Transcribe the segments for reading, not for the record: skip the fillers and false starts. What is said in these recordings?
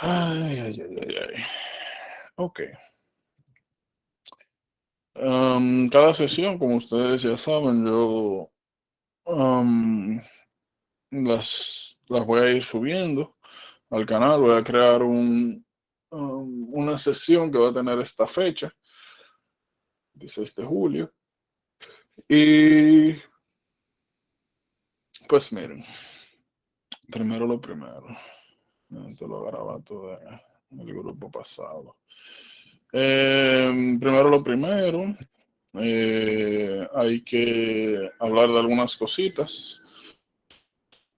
Ay, ay, ay, ay, ay. Ok. Cada sesión, como ustedes ya saben, yo am, las voy a ir subiendo al canal. Voy a crear una sesión que va a tener esta fecha, 16 de julio. Y pues miren, primero lo primero. Esto lo garabato del grupo pasado. Primero lo primero, hay que hablar de algunas cositas.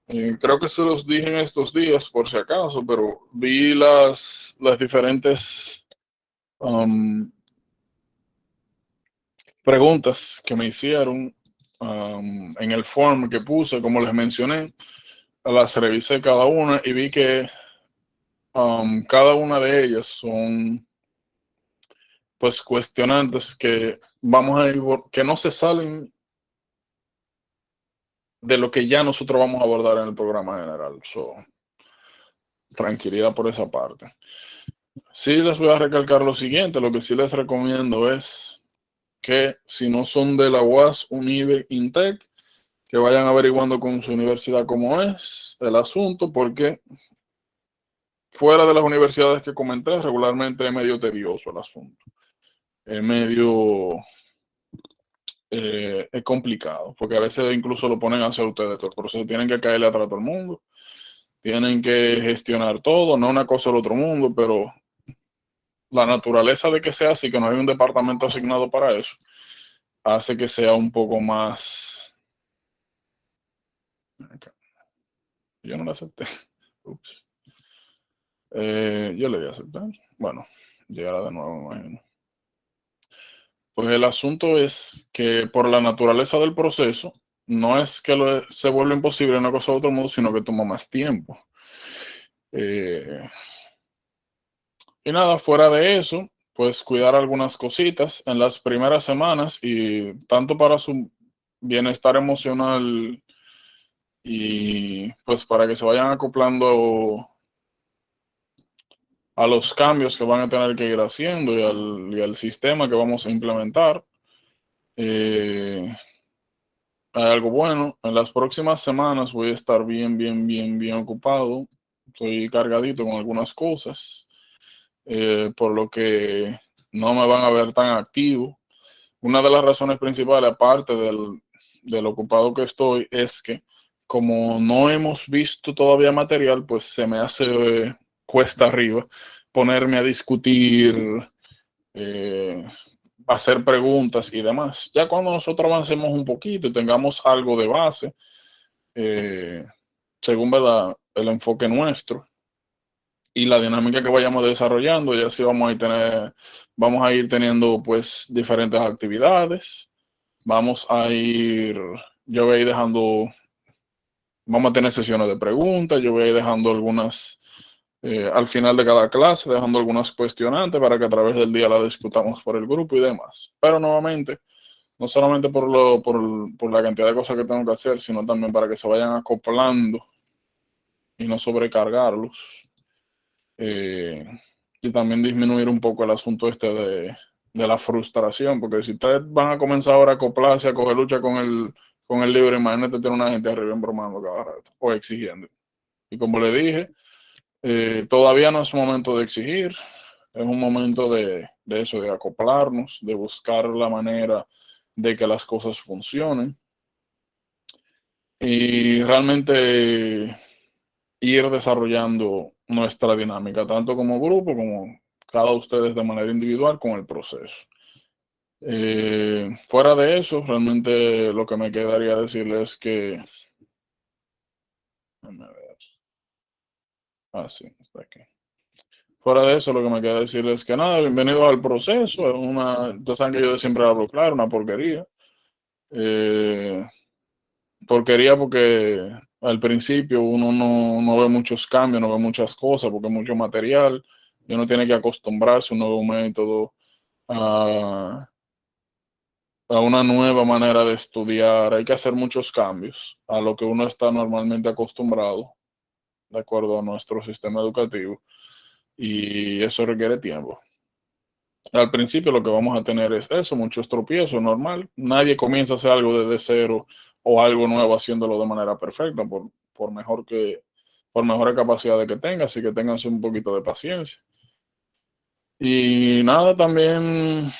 Creo que se los dije en estos días, por si acaso, pero vi las diferentes preguntas que me hicieron en el form que puse, como les mencioné, las revisé cada una y vi que cada una de ellas son pues cuestionantes que vamos a ir, que no se salen de lo que ya nosotros vamos a abordar en el programa general. So, tranquilidad por esa parte. Sí les voy a recalcar lo siguiente, lo que sí les recomiendo es que si no son de la UAS, UNIBE, INTEC, que vayan averiguando con su universidad cómo es el asunto, porque fuera de las universidades que comenté, regularmente es medio tedioso el asunto. Es medio es complicado, porque a veces incluso lo ponen a hacer ustedes todo, por eso tienen que caerle atrás a todo el mundo, tienen que gestionar todo, no una cosa del otro mundo, pero la naturaleza de que sea así, que no hay un departamento asignado para eso, hace que sea un poco más... Yo no lo acepté. Ups. Yo le voy a aceptar. Bueno, llegará de nuevo, me imagino. Pues el asunto es que por la naturaleza del proceso, no es que se vuelva imposible una cosa u otro modo, sino que toma más tiempo. Eh, y nada, fuera de eso, pues cuidar algunas cositas en las primeras semanas y tanto para su bienestar emocional y pues para que se vayan acoplando a los cambios que van a tener que ir haciendo y al sistema que vamos a implementar. Hay algo bueno, en las próximas semanas voy a estar bien, bien, bien, bien ocupado. Estoy cargadito con algunas cosas, por lo que no me van a ver tan activo. Una de las razones principales, aparte del ocupado que estoy, es que como no hemos visto todavía material, pues se me hace cuesta arriba ponerme a discutir, eh, hacer preguntas y demás. Ya cuando nosotros avancemos un poquito y tengamos algo de base, eh, según ¿verdad? El enfoque nuestro y la dinámica que vayamos desarrollando, ya sí vamos a ir teniendo pues diferentes actividades, vamos a ir, yo voy a ir dejando, vamos a tener sesiones de preguntas, yo voy a ir dejando algunas, al final de cada clase, dejando algunas cuestionantes para que a través del día la discutamos por el grupo y demás. Pero nuevamente, no solamente por la cantidad de cosas que tengo que hacer, sino también para que se vayan acoplando y no sobrecargarlos. Eh, y también disminuir un poco el asunto de la frustración, porque si ustedes van a comenzar ahora a acoplarse, a coger lucha con el libro, imagínate tener una gente arriba embromando cada rato o exigiendo. Y como le dije, todavía no es momento de exigir, es un momento de eso, de acoplarnos, de buscar la manera de que las cosas funcionen y realmente ir desarrollando nuestra dinámica, tanto como grupo como cada ustedes de manera individual con el proceso. Fuera de eso, realmente lo que me quedaría decirles es que... Déjame ver. Ah, sí, está aquí. Fuera de eso, lo que me queda decirles es que nada, bienvenidos al proceso. Ustedes saben que yo siempre hablo claro, una porquería. Eh, Porquería porque al principio uno no ve muchos cambios, no ve muchas cosas, porque es mucho material, y uno tiene que acostumbrarse a un nuevo método, a una nueva manera de estudiar. Hay que hacer muchos cambios a lo que uno está normalmente acostumbrado, de acuerdo a nuestro sistema educativo. y eso requiere tiempo. Al principio lo que vamos a tener es eso, muchos tropiezos, normal. Nadie comienza a hacer algo desde cero o algo nuevo haciéndolo de manera perfecta, por mejor por mejores capacidades que tenga, así que ténganse un poquito de paciencia. Y nada, también,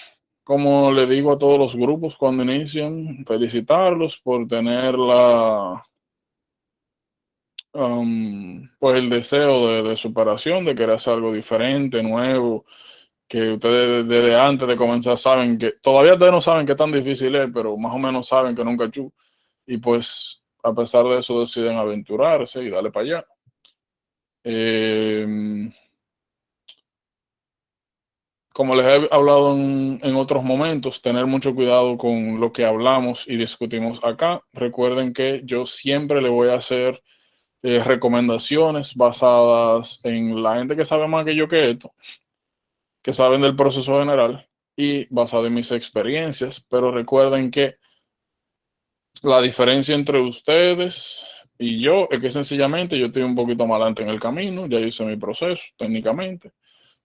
como le digo a todos los grupos cuando inician, felicitarlos por tener pues el deseo de superación, de querer hacer algo diferente, nuevo, que ustedes desde antes de comenzar saben que, todavía ustedes no saben qué tan difícil es, pero más o menos saben que nunca chu, y pues a pesar de eso deciden aventurarse y darle para allá. Eh, Como les he hablado en otros momentos, tener mucho cuidado con lo que hablamos y discutimos acá. Recuerden que yo siempre le voy a hacer recomendaciones basadas en la gente que sabe más que yo que esto, que saben del proceso general y basado en mis experiencias, pero recuerden que la diferencia entre ustedes y yo es que sencillamente yo estoy un poquito más adelante en el camino, ya hice mi proceso técnicamente,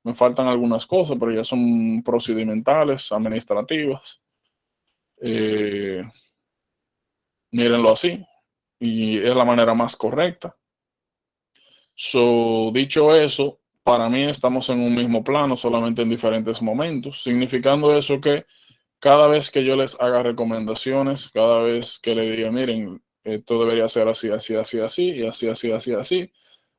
me faltan algunas cosas, pero ya son procedimentales, administrativas. Eh, Mírenlo así, y es la manera más correcta. So, dicho eso, para mí estamos en un mismo plano, solamente en diferentes momentos, significando eso que cada vez que yo les haga recomendaciones, cada vez que le diga, miren, esto debería ser así, así, así, así, y así, así, así, así,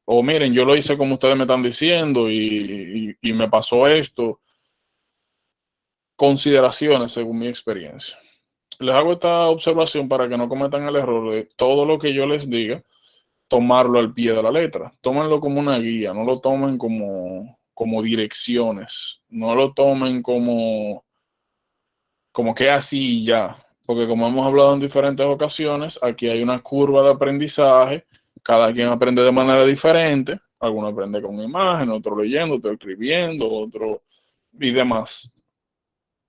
o miren, yo lo hice como ustedes me están diciendo y me pasó esto, consideraciones según mi experiencia. Les hago esta observación para que no cometan el error de todo lo que yo les diga, tomarlo al pie de la letra. Tómenlo como una guía, no lo tomen como direcciones, no lo tomen como que así y ya. Porque como hemos hablado en diferentes ocasiones, aquí hay una curva de aprendizaje, cada quien aprende de manera diferente, alguno aprende con imagen, otro leyendo, otro escribiendo, otro y demás.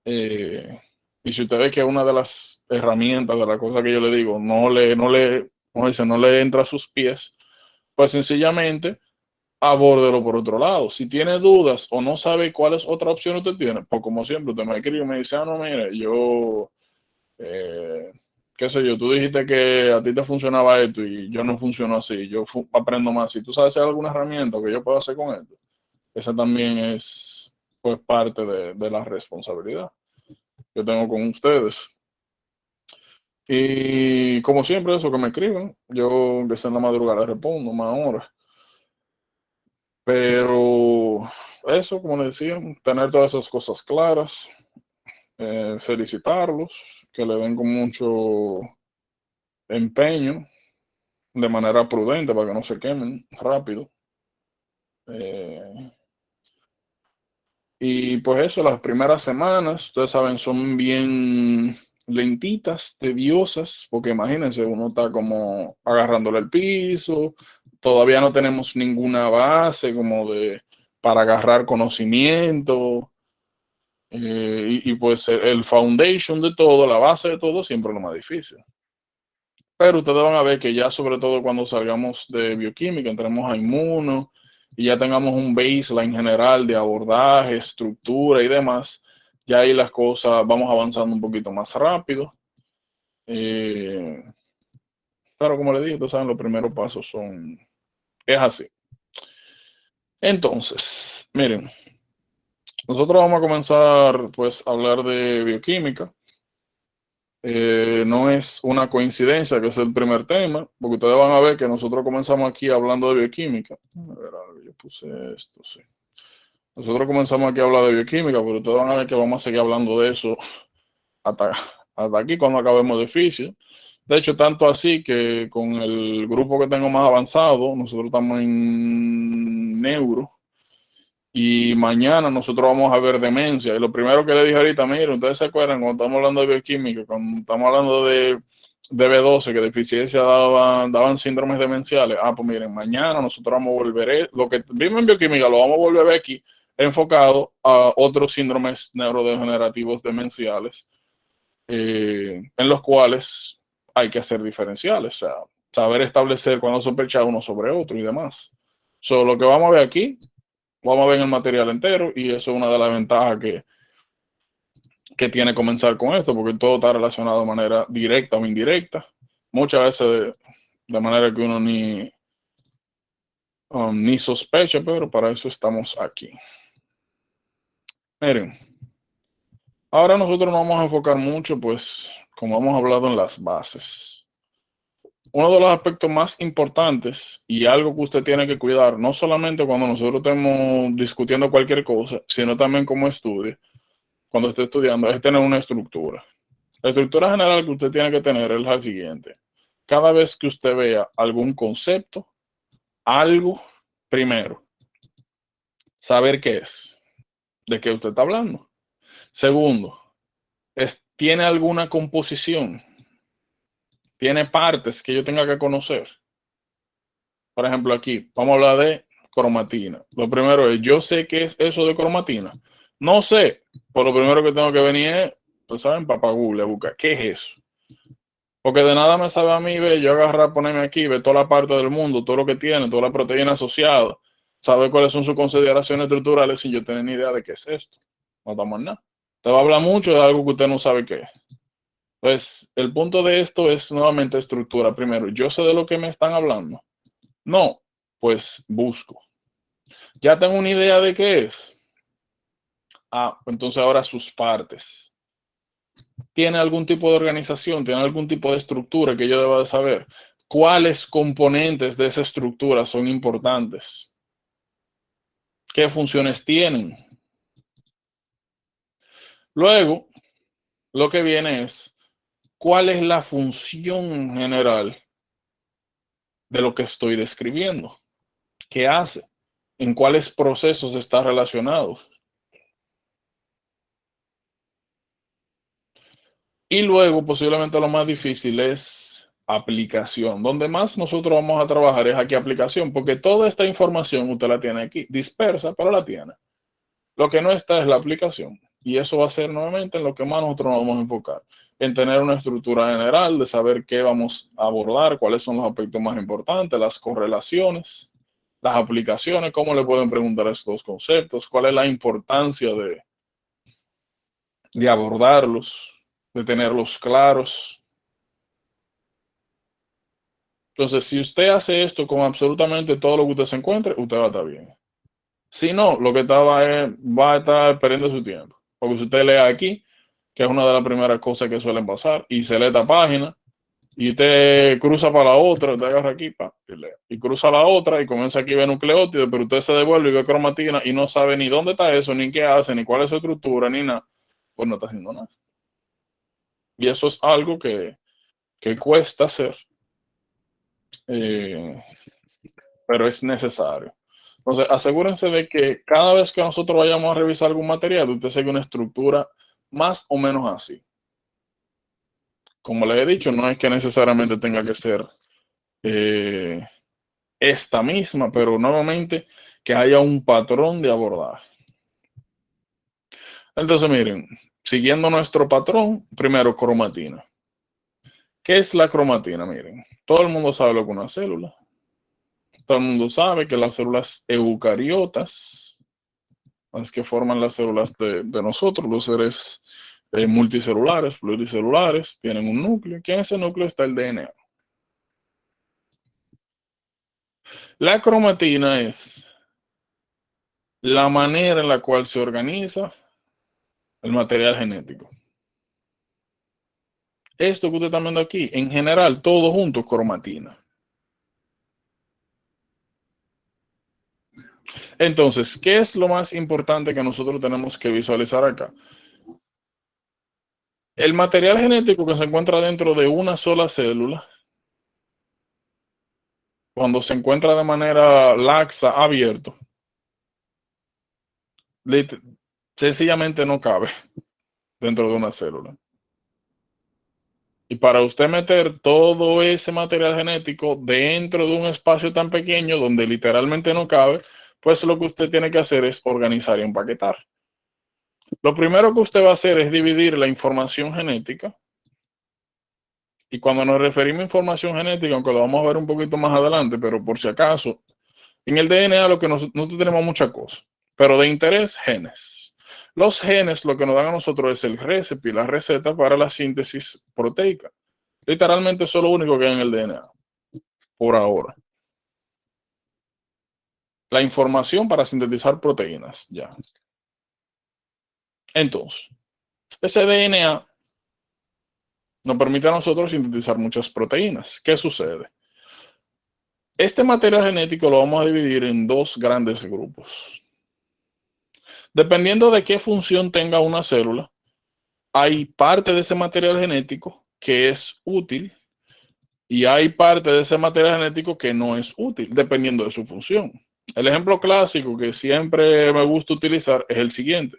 Y si usted ve que una de las herramientas, de la cosa que yo le digo, como dice, no le entra a sus pies, pues sencillamente abórdelo por otro lado. Si tiene dudas o no sabe cuál es otra opción usted tiene, pues como siempre, usted me escribe y me dice, no, mire, eh, qué sé yo, tú dijiste que a ti te funcionaba esto y yo no funciono así, yo aprendo más. Si tú sabes si hay alguna herramienta que yo pueda hacer con esto, esa también es pues parte de la responsabilidad que tengo con ustedes. Y como siempre, eso que me escriben, yo que sea en la madrugada respondo más horas. Pero eso, como les decía, tener todas esas cosas claras, felicitarlos, que le den con mucho empeño, de manera prudente para que no se quemen rápido. Eh, y pues eso, las primeras semanas, ustedes saben, son bien lentitas, tediosas, porque imagínense, uno está como agarrándole el piso, todavía no tenemos ninguna base como para agarrar conocimiento, y pues el foundation de todo, la base de todo, siempre es lo más difícil. Pero ustedes van a ver que ya sobre todo cuando salgamos de bioquímica, entremos a inmuno y ya tengamos un baseline general de abordaje, estructura y demás, ya ahí las cosas vamos avanzando un poquito más rápido. Eh, pero como les dije, ustedes saben, los primeros pasos es así. Entonces, miren, nosotros vamos a comenzar pues a hablar de bioquímica. No es una coincidencia que es el primer tema, porque ustedes van a ver que nosotros comenzamos aquí hablando de bioquímica. A ver, yo puse esto, sí. Nosotros comenzamos aquí a hablar de bioquímica, pero ustedes van a ver que vamos a seguir hablando de eso hasta, hasta aquí cuando acabemos de física. De hecho, tanto así que con el grupo que tengo más avanzado, nosotros estamos en neuro, y mañana nosotros vamos a ver demencia. Y lo primero que le dije ahorita, miren, ustedes se acuerdan cuando estamos hablando de bioquímica, cuando estamos hablando de B12, que deficiencia daban síndromes demenciales. Ah, pues miren, mañana nosotros vamos a volver, lo que vimos en bioquímica lo vamos a volver a ver aquí, enfocado a otros síndromes neurodegenerativos demenciales, en los cuales hay que hacer diferenciales, o sea, saber establecer cuándo sospechar uno sobre otro y demás. So, lo que vamos a ver aquí vamos a ver el material entero y eso es una de las ventajas que tiene comenzar con esto, porque todo está relacionado de manera directa o indirecta, muchas veces de manera que uno ni sospecha, pero para eso estamos aquí. Miren, ahora nosotros nos vamos a enfocar mucho, pues, como hemos hablado en las bases. Uno de los aspectos más importantes y algo que usted tiene que cuidar, no solamente cuando nosotros estemos discutiendo cualquier cosa, sino también como estudio, cuando esté estudiando, es tener una estructura. La estructura general que usted tiene que tener es la siguiente. Cada vez que usted vea algún concepto, algo, primero, saber qué es, de qué usted está hablando. Segundo, ¿tiene alguna composición? ¿Tiene partes que yo tenga que conocer? Por ejemplo, aquí vamos a hablar de cromatina. Lo primero es, yo sé qué es eso de cromatina. No sé, por lo primero que tengo que venir es, pues saben, papá Google a buscar, ¿qué es eso? Porque de nada me sabe a mí, ve, yo agarrar, ponerme aquí, ver toda la parte del mundo, todo lo que tiene, toda la proteína asociada, saber cuáles son sus consideraciones estructurales sin yo tener ni idea de qué es esto. No estamos en nada. Te va a hablar mucho de algo que usted no sabe qué es. Pues el punto de esto es nuevamente estructura. Primero, yo sé de lo que me están hablando. No, pues busco. Ya tengo una idea de qué es. Ah, entonces ahora sus partes. ¿Tiene algún tipo de organización? ¿Tiene algún tipo de estructura que yo deba de saber? ¿Cuáles componentes de esa estructura son importantes? ¿Qué funciones tienen? Luego, lo que viene es, ¿cuál es la función general de lo que estoy describiendo? ¿Qué hace? ¿En cuáles procesos está relacionado? Y luego, posiblemente lo más difícil es aplicación. Donde más nosotros vamos a trabajar es aquí aplicación, porque toda esta información usted la tiene aquí, dispersa, pero la tiene. Lo que no está es la aplicación. Y eso va a ser nuevamente en lo que más nosotros nos vamos a enfocar. En tener una estructura general, de saber qué vamos a abordar, cuáles son los aspectos más importantes, las correlaciones, las aplicaciones, cómo le pueden preguntar estos conceptos, cuál es la importancia de abordarlos, de tenerlos claros. Entonces, si usted hace esto con absolutamente todo lo que usted se encuentre, usted va a estar bien. Si no, lo que estaba es, va a estar perdiendo su tiempo. Porque si usted lee aquí, que es una de las primeras cosas que suelen pasar, y se lee esta página, y usted cruza para la otra, usted agarra aquí, pa, y lee. Y cruza la otra, y comienza aquí a ver nucleótidos, pero usted se devuelve y ve cromatina, y no sabe ni dónde está eso, ni qué hace, ni cuál es su estructura, ni nada. Pues no está haciendo nada. Y eso es algo que cuesta hacer. Eh, pero es necesario. Entonces, asegúrense de que cada vez que nosotros vayamos a revisar algún material, usted sigue una estructura más o menos así. Como les he dicho, no es que necesariamente tenga que ser eh, esta misma, pero nuevamente que haya un patrón de abordaje. Entonces, miren, siguiendo nuestro patrón, primero cromatina. ¿Qué es la cromatina? Miren, todo el mundo sabe lo que es una célula. Todo el mundo sabe que las células eucariotas, las que forman las células de nosotros, los seres multicelulares, pluricelulares, tienen un núcleo, que en ese núcleo está el DNA. La cromatina es la manera en la cual se organiza el material genético. Esto que usted está viendo aquí, en general, todo junto, cromatina. Entonces, ¿qué es lo más importante que nosotros tenemos que visualizar acá? El material genético que se encuentra dentro de una sola célula, cuando se encuentra de manera laxa, abierto, sencillamente no cabe dentro de una célula. Y para usted meter todo ese material genético dentro de un espacio tan pequeño donde literalmente no cabe, pues lo que usted tiene que hacer es organizar y empaquetar. Lo primero que usted va a hacer es dividir la información genética. Y cuando nos referimos a información genética, aunque lo vamos a ver un poquito más adelante, pero por si acaso, en el DNA lo que nosotros tenemos muchas cosas. pero de interés, genes. Los genes lo que nos dan a nosotros es el recipe, la receta para la síntesis proteica. Literalmente eso es lo único que hay en el DNA, por ahora. La información para sintetizar proteínas, ya. Entonces, ese DNA nos permite a nosotros sintetizar muchas proteínas. ¿Qué sucede? Este material genético lo vamos a dividir en dos grandes grupos. Dependiendo de qué función tenga una célula, hay parte de ese material genético que es útil y hay parte de ese material genético que no es útil, dependiendo de su función. El ejemplo clásico que siempre me gusta utilizar es el siguiente.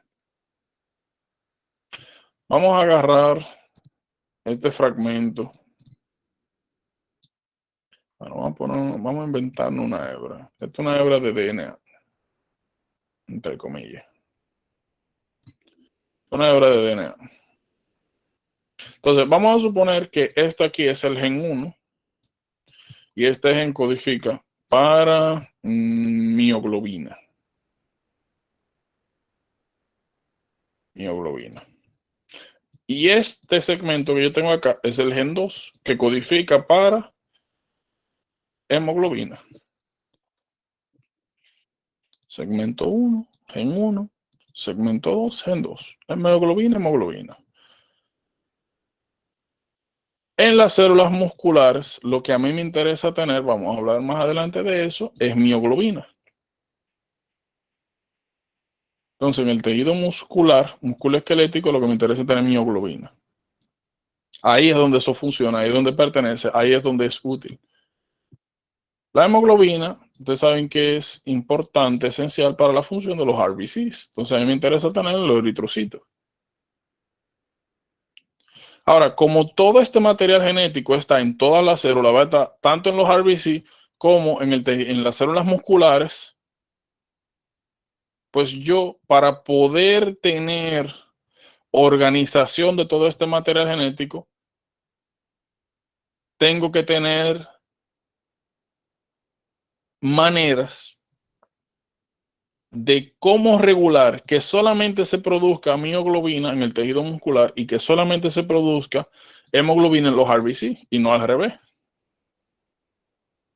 Vamos a agarrar este fragmento. Bueno, vamos a inventarnos una hebra. Esta es una hebra de DNA, entre comillas. Una hebra de DNA. Entonces, vamos a suponer que este aquí es el gen 1 y este gen codifica para mioglobina. Mioglobina. Y este segmento que yo tengo acá es el gen 2 que codifica para hemoglobina. Segmento 1, gen 1, segmento 2, gen 2. Hemoglobina, hemoglobina. En las células musculares, lo que a mí me interesa tener, vamos a hablar más adelante de eso, es mioglobina. Entonces, en el tejido muscular, músculo esquelético, lo que me interesa es tener mioglobina. Ahí es donde eso funciona, ahí es donde pertenece, ahí es donde es útil. La hemoglobina, ustedes saben que es importante, esencial para la función de los RBCs. Entonces, a mí me interesa tener los eritrocitos. Ahora, como todo este material genético está en todas las células, va a estar tanto en los RBC como en las células musculares, pues yo, para poder tener organización de todo este material genético, tengo que tener maneras de cómo regular que solamente se produzca mioglobina en el tejido muscular y que solamente se produzca hemoglobina en los RBC y no al revés.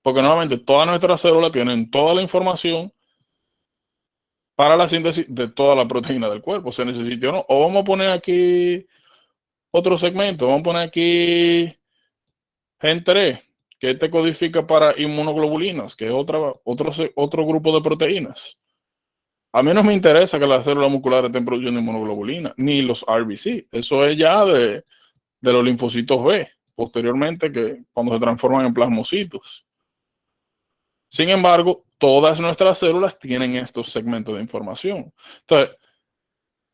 Porque nuevamente todas nuestras células tienen toda la información para la síntesis de toda la proteína del cuerpo, se necesite o no. O vamos a poner aquí otro segmento, vamos a poner aquí gen 3, que este codifica para inmunoglobulinas, que es otro grupo de proteínas. A mí no me interesa que las células musculares estén produciendo inmunoglobulina, ni los RBC. Eso es ya de los linfocitos B, posteriormente, que cuando se transforman en plasmocitos. Sin embargo, todas nuestras células tienen estos segmentos de información. Entonces,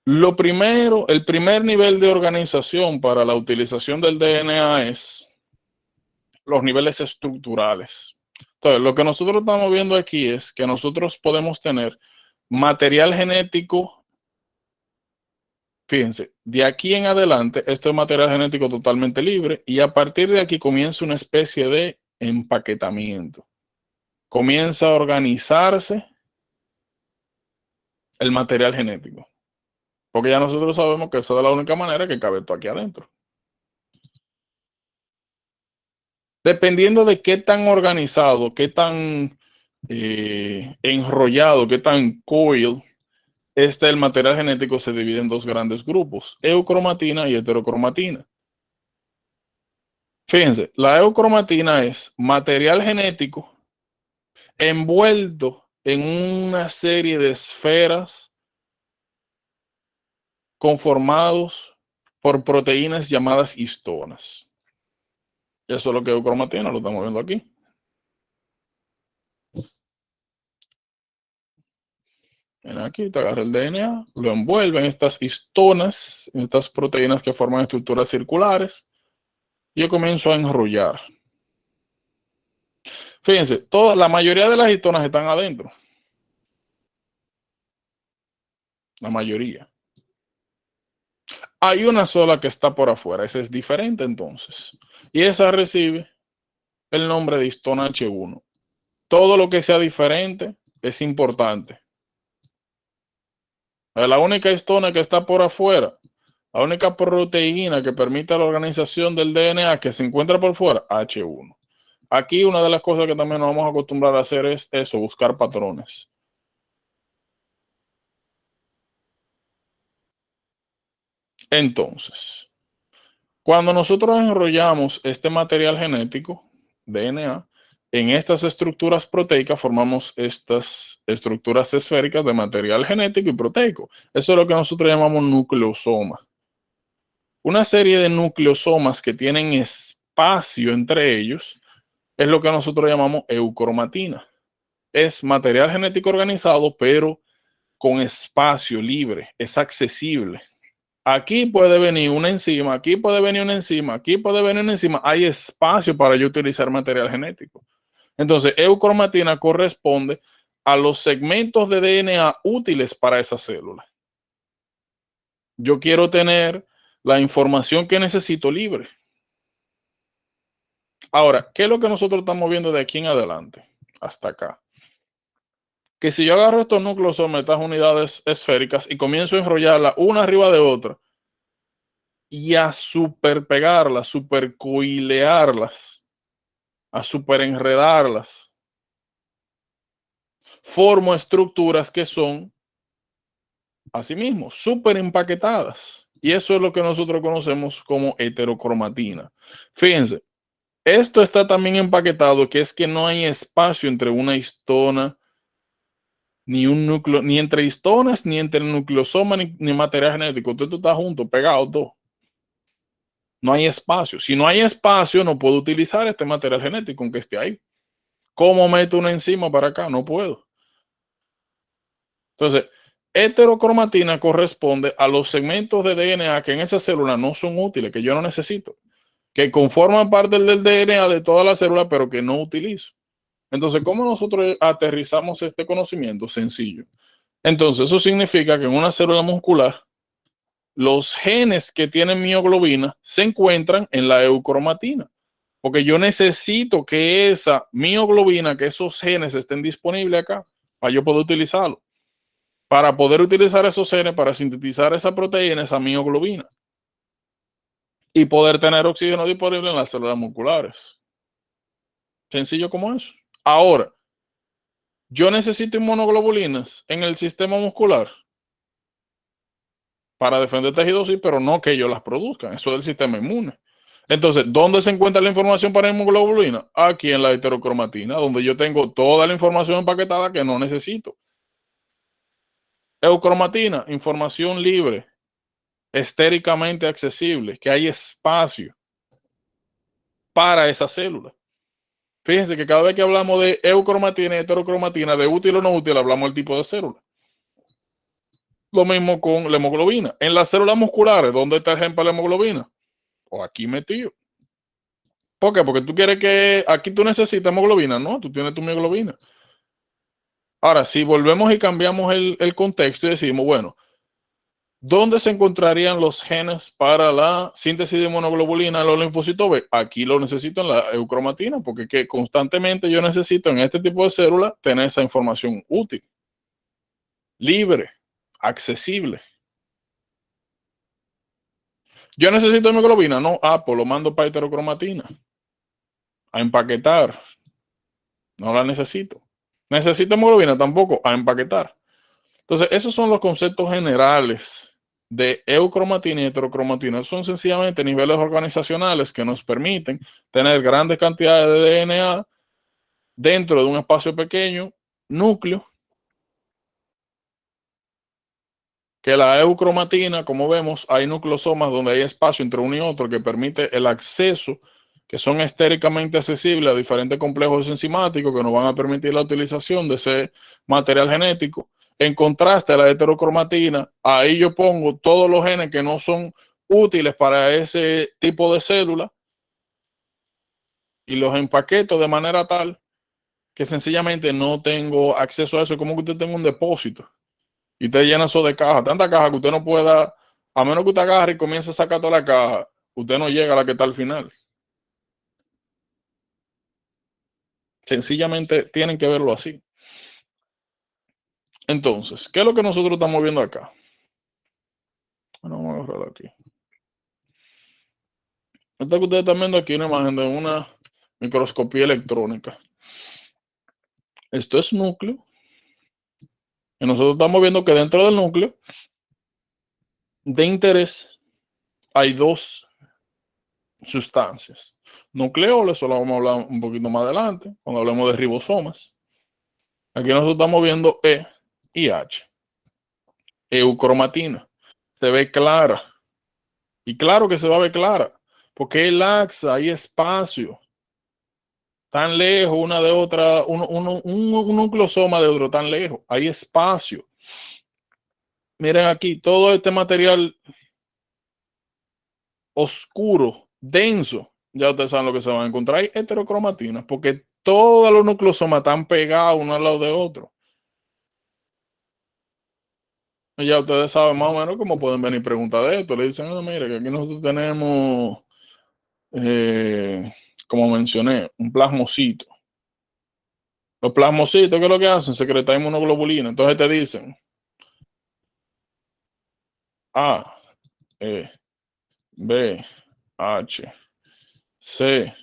lo primero, el primer nivel de organización para la utilización del DNA es los niveles estructurales. Entonces, lo que nosotros estamos viendo aquí es que nosotros podemos tener material genético. Fíjense, de aquí en adelante, esto es material genético totalmente libre y a partir de aquí comienza una especie de empaquetamiento. Comienza a organizarse el material genético. Porque ya nosotros sabemos que esa es la única manera que cabe esto aquí adentro. Dependiendo de qué tan organizado, qué tan enrollado, qué tan coil el material genético, se divide en dos grandes grupos, eucromatina y heterocromatina. Fíjense, la eucromatina es material genético envuelto en una serie de esferas conformados por proteínas llamadas histonas. Eso es lo que es eucromatina, lo estamos viendo aquí. Ven aquí, te agarra el DNA, lo envuelve en estas histonas, en estas proteínas que forman estructuras circulares, y yo comienzo a enrollar. Fíjense, la mayoría de las histonas están adentro. La mayoría. Hay una sola que está por afuera, esa es diferente entonces. Y esa recibe el nombre de histona H1. Todo lo que sea diferente es importante. La única histona que está por afuera, la única proteína que permite la organización del DNA que se encuentra por fuera, H1. Aquí una de las cosas que también nos vamos a acostumbrar a hacer es eso, buscar patrones. Entonces, cuando nosotros enrollamos este material genético, DNA, en estas estructuras proteicas formamos estas estructuras esféricas de material genético y proteico. Eso es lo que nosotros llamamos nucleosoma. Una serie de nucleosomas que tienen espacio entre ellos es lo que nosotros llamamos eucromatina. Es material genético organizado, pero con espacio libre, es accesible. Aquí puede venir una enzima, aquí puede venir una enzima, aquí puede venir una enzima. Hay espacio para yo utilizar material genético. Entonces, eucromatina corresponde a los segmentos de DNA útiles para esa célula. Yo quiero tener la información que necesito libre. Ahora, ¿qué es lo que nosotros estamos viendo de aquí en adelante? Hasta acá. Que si yo agarro estos núcleos sobre estas unidades esféricas y comienzo a enrollarlas una arriba de otra y a superpegarlas, supercoilearlas, a superenredarlas, formo estructuras que son, asimismo, super empaquetadas. Y eso es lo que nosotros conocemos como heterocromatina. Fíjense, esto está también empaquetado, que es que no hay espacio entre una histona, ni un núcleo, ni entre histonas, ni entre nucleosoma, ni material genético. Todo esto está junto, pegado, todo. No hay espacio. Si no hay espacio, no puedo utilizar este material genético, aunque esté ahí. ¿Cómo meto una enzima para acá? No puedo. Entonces, heterocromatina corresponde a los segmentos de DNA que en esa célula no son útiles, que yo no necesito, que conforman parte del DNA de toda la célula, pero que no utilizo. Entonces, ¿cómo nosotros aterrizamos este conocimiento? Sencillo. Entonces, eso significa que en una célula muscular, los genes que tienen mioglobina se encuentran en la eucromatina, porque yo necesito que esa mioglobina, que esos genes estén disponibles acá, para yo poder utilizarlo, para poder utilizar esos genes para sintetizar esa proteína, esa mioglobina, y poder tener oxígeno disponible en las células musculares. Sencillo como eso. Ahora, yo necesito inmunoglobulinas en el sistema muscular para defender tejidos, sí, pero no que ellos las produzcan. Eso es del sistema inmune. Entonces, ¿dónde se encuentra la información para inmunoglobulina? Aquí en la heterocromatina, donde yo tengo toda la información empaquetada que no necesito. Eucromatina, información libre, estéricamente accesible, que hay espacio para esa célula. Fíjense que cada vez que hablamos de eucromatina y heterocromatina, de útil o no útil, hablamos del tipo de célula. Lo mismo con la hemoglobina. En las células musculares, ¿dónde está el gen para la hemoglobina? O aquí metido. ¿Por qué? Porque tú quieres que aquí tú necesitas hemoglobina, ¿no? Tú tienes tu hemoglobina. Ahora, si volvemos y cambiamos el contexto y decimos, bueno, ¿dónde se encontrarían los genes para la síntesis de monoglobulina en los linfocitos B? Aquí lo necesito en la eucromatina, porque que constantemente yo necesito en este tipo de células tener esa información útil, libre, accesible. Yo necesito hemoglobina, no, pues lo mando para heterocromatina, a empaquetar, no la necesito. Necesito hemoglobina tampoco, a empaquetar. Entonces, esos son los conceptos generales de eucromatina y heterocromatina. Son sencillamente niveles organizacionales que nos permiten tener grandes cantidades de DNA dentro de un espacio pequeño, núcleo, que la eucromatina, como vemos, hay nucleosomas donde hay espacio entre uno y otro que permite el acceso, que son estéricamente accesibles a diferentes complejos enzimáticos que nos van a permitir la utilización de ese material genético. En contraste a la heterocromatina, ahí yo pongo todos los genes que no son útiles para ese tipo de célula y los empaqueto de manera tal que sencillamente no tengo acceso a eso. Es como que usted tenga un depósito y usted llena eso de cajas, tanta caja que usted no pueda, a menos que usted agarre y comience a sacar toda la caja, usted no llega a la que está al final. Sencillamente tienen que verlo así. Entonces, ¿qué es lo que nosotros estamos viendo acá? borrar aquí. Esta que ustedes están viendo aquí es una imagen de una microscopía electrónica. Esto es núcleo. Y nosotros estamos viendo que dentro del núcleo de interés hay dos sustancias. Nucleoles, eso lo vamos a hablar un poquito más adelante, cuando hablemos de ribosomas. Aquí nosotros estamos viendo E y H. Eucromatina. Se ve clara. Y claro que se va a ver clara, porque es laxa, hay espacio. Tan lejos una de otra, un nucleosoma de otro, tan lejos. Hay espacio. Miren aquí, todo este material oscuro, denso, ya ustedes saben lo que se van a encontrar. Hay heterocromatina, porque todos los nucleosomas están pegados uno al lado de otro. Y ya ustedes saben más o menos cómo pueden venir preguntas de esto. Le dicen, mire, que aquí nosotros tenemos, como mencioné, un plasmocito. Los plasmocitos, ¿qué es lo que hacen? Secretar inmunoglobulina. Entonces te dicen A, E, B, H, C,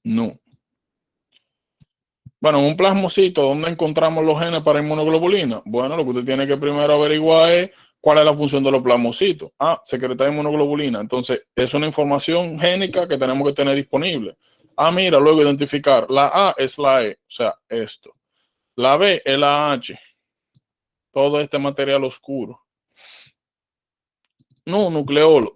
no. Bueno, en un plasmocito, ¿dónde encontramos los genes para inmunoglobulina? Bueno, lo que usted tiene que primero averiguar es cuál es la función de los plasmocitos. Ah, secretar inmunoglobulina. Entonces, es una información génica que tenemos que tener disponible. Ah, mira, luego identificar. La A es la E, o sea, esto. La B es la H. Todo este material oscuro. No, nucleolo.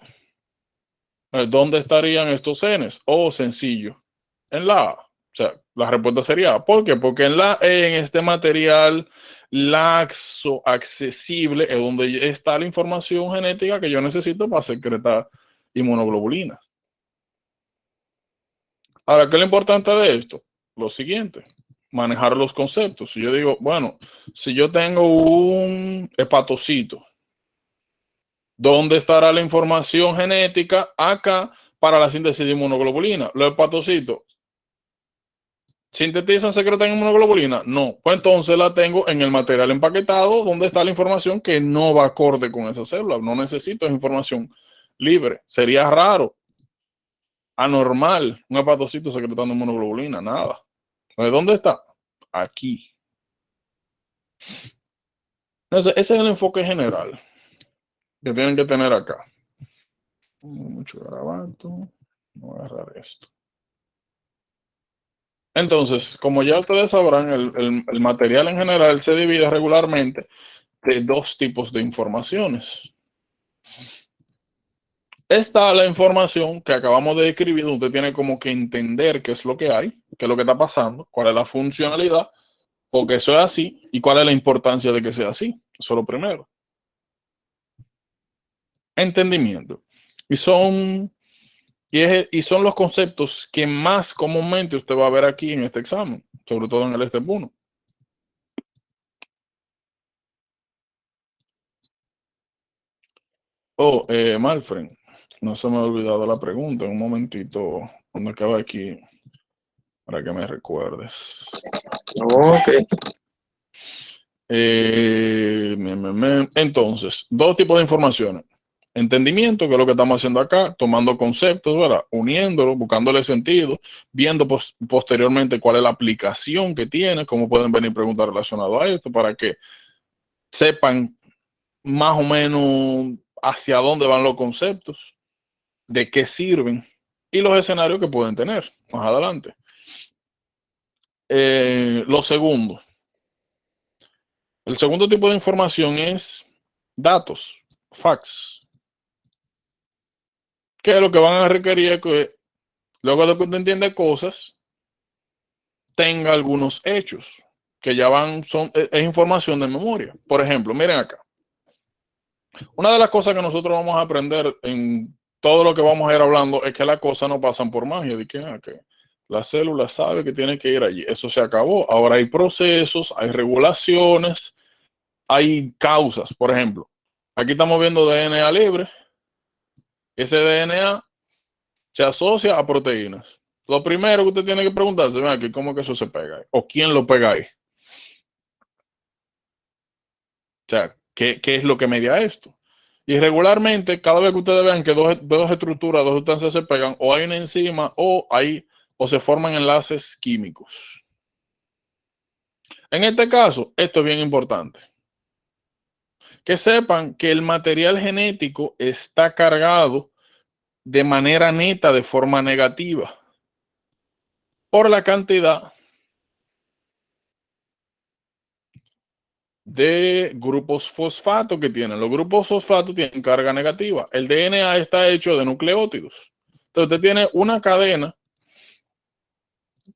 ¿Dónde estarían estos genes? Oh, sencillo. En la A. O sea, la respuesta sería A. ¿Por qué? Porque en la E, en este material laxo, accesible, es donde está la información genética que yo necesito para secretar inmunoglobulina. Ahora, ¿qué es lo importante de esto? Lo siguiente, manejar los conceptos. Si yo digo, bueno, si yo tengo un hepatocito, ¿dónde estará la información genética acá para la síntesis de inmunoglobulina? Los hepatocitos ¿sintetizan secretan inmunoglobulina? No. Pues entonces la tengo en el material empaquetado donde está la información que no va acorde con esa célula. No necesito esa información libre. Sería raro, anormal, un hepatocito secretando inmunoglobulina. Nada. Entonces, ¿dónde está? Aquí. Entonces, ese es el enfoque general que tienen que tener acá. Mucho garabato. Voy a agarrar esto. Entonces, como ya ustedes sabrán, el material en general se divide regularmente de dos tipos de informaciones. Está la información que acabamos de describir, usted tiene como que entender qué es lo que hay, qué es lo que está pasando, cuál es la funcionalidad, porque eso es así, y cuál es la importancia de que sea así. Eso es lo primero. Entendimiento. Y son los conceptos que más comúnmente usted va a ver aquí en este examen, sobre todo en el Step 1. Oh, Malfred, no se me ha olvidado la pregunta. En un momentito, cuando acabe aquí, para que me recuerdes. Ok. Entonces, dos tipos de informaciones. Entendimiento, que es lo que estamos haciendo acá, tomando conceptos, ¿verdad? Uniéndolos, buscándole sentido, viendo posteriormente cuál es la aplicación que tiene, cómo pueden venir preguntas relacionadas a esto, para que sepan más o menos hacia dónde van los conceptos, de qué sirven y los escenarios que pueden tener más adelante. Lo segundo. El segundo tipo de información es datos, facts. Que lo que van a requerir es que luego de que usted entiende cosas, tenga algunos hechos que ya es información de memoria. Por ejemplo, miren acá. Una de las cosas que nosotros vamos a aprender en todo lo que vamos a ir hablando es que las cosas no pasan por magia, de que la célula sabe que tiene que ir allí. Eso se acabó. Ahora hay procesos, hay regulaciones, hay causas. Por ejemplo, aquí estamos viendo DNA libre. Ese DNA se asocia a proteínas. Lo primero que usted tiene que preguntarse es aquí, ¿cómo que eso se pega ahí? ¿O quién lo pega ahí? O sea, ¿qué es lo que media esto? Y regularmente, cada vez que ustedes vean que dos estructuras, dos sustancias se pegan, o hay una enzima o se forman enlaces químicos. En este caso, esto es bien importante. Que sepan que el material genético está cargado de manera neta, de forma negativa, por la cantidad de grupos fosfato que tienen. Los grupos fosfato tienen carga negativa. El DNA está hecho de nucleótidos. Entonces usted tiene una cadena.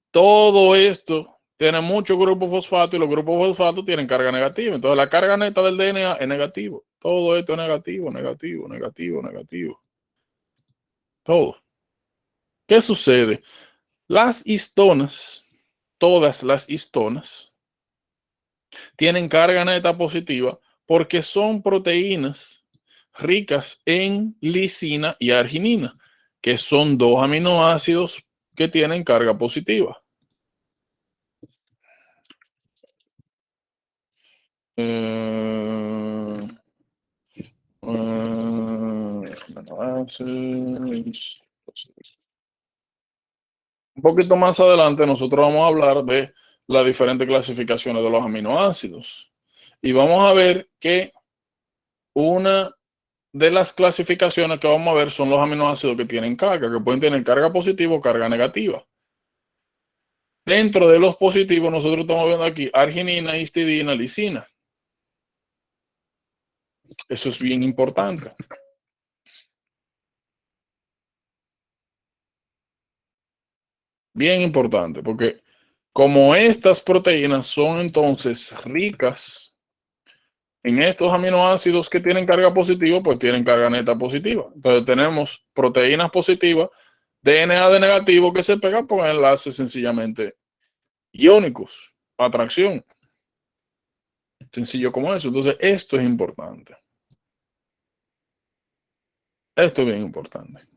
Todo esto tiene muchos grupos fosfato y los grupos fosfato tienen carga negativa. Entonces la carga neta del DNA es negativo. Todo esto es negativo, negativo, negativo, negativo. Todo. ¿Qué sucede? Las histonas, todas las histonas, tienen carga neta positiva porque son proteínas ricas en lisina y arginina, que son dos aminoácidos que tienen carga positiva. Un poquito más adelante nosotros vamos a hablar de las diferentes clasificaciones de los aminoácidos y vamos a ver que una de las clasificaciones que vamos a ver son los aminoácidos que tienen carga, que pueden tener carga positiva o carga negativa. Dentro de los positivos nosotros estamos viendo aquí arginina, histidina, lisina. Eso es bien importante. Bien importante, porque como estas proteínas son entonces ricas en estos aminoácidos que tienen carga positiva, pues tienen carga neta positiva. Entonces tenemos proteínas positivas, DNA de negativo que se pega por enlaces sencillamente iónicos, atracción. Sencillo como eso. Entonces esto es importante. Esto es bien importante.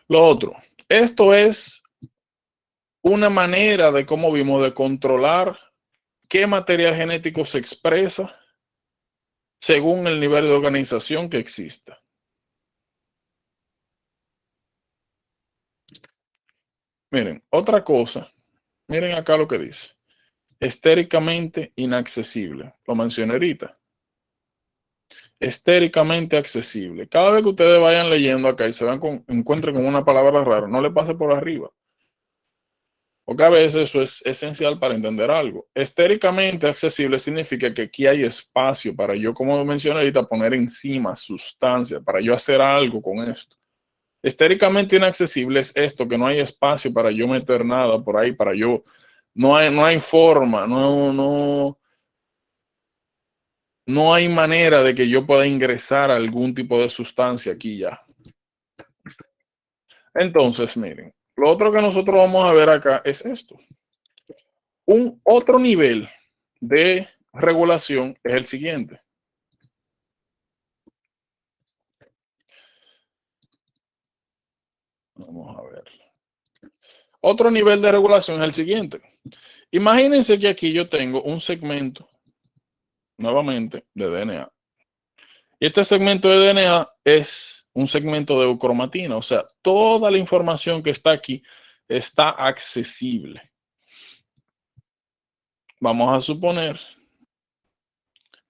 Lo otro, esto es una manera de cómo vimos de controlar qué material genético se expresa según el nivel de organización que exista. Miren, otra cosa, miren acá lo que dice. Estéricamente inaccesible. Lo mencioné ahorita. Estéricamente accesible. Cada vez que ustedes vayan leyendo acá y encuentren con una palabra rara, no le pase por arriba. Porque a veces eso es esencial para entender algo. Estéricamente accesible significa que aquí hay espacio para yo, como mencioné ahorita, poner encima sustancia, para yo hacer algo con esto. Estéricamente inaccesible es esto, que no hay espacio para yo meter nada por ahí, para yo, no hay forma, no hay manera de que yo pueda ingresar algún tipo de sustancia aquí ya. Entonces, miren, lo otro que nosotros vamos a ver acá es esto. Un otro nivel de regulación es el siguiente. Vamos a ver. Otro nivel de regulación es el siguiente. Imagínense que aquí yo tengo un segmento, nuevamente, de DNA. Y este segmento de DNA es un segmento de eucromatina, o sea, toda la información que está aquí está accesible. Vamos a suponer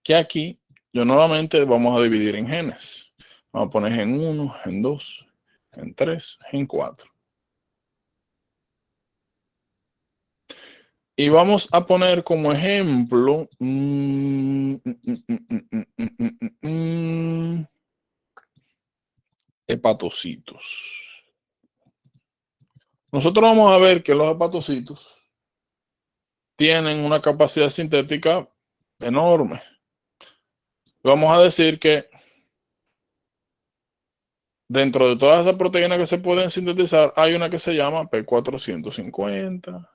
que aquí yo nuevamente vamos a dividir en genes. Vamos a poner gen 1, gen 2, gen 3, gen 4. Y vamos a poner como ejemplo hepatocitos. Nosotros vamos a ver que los hepatocitos tienen una capacidad sintética enorme. Vamos a decir que dentro de todas esas proteínas que se pueden sintetizar, hay una que se llama P450.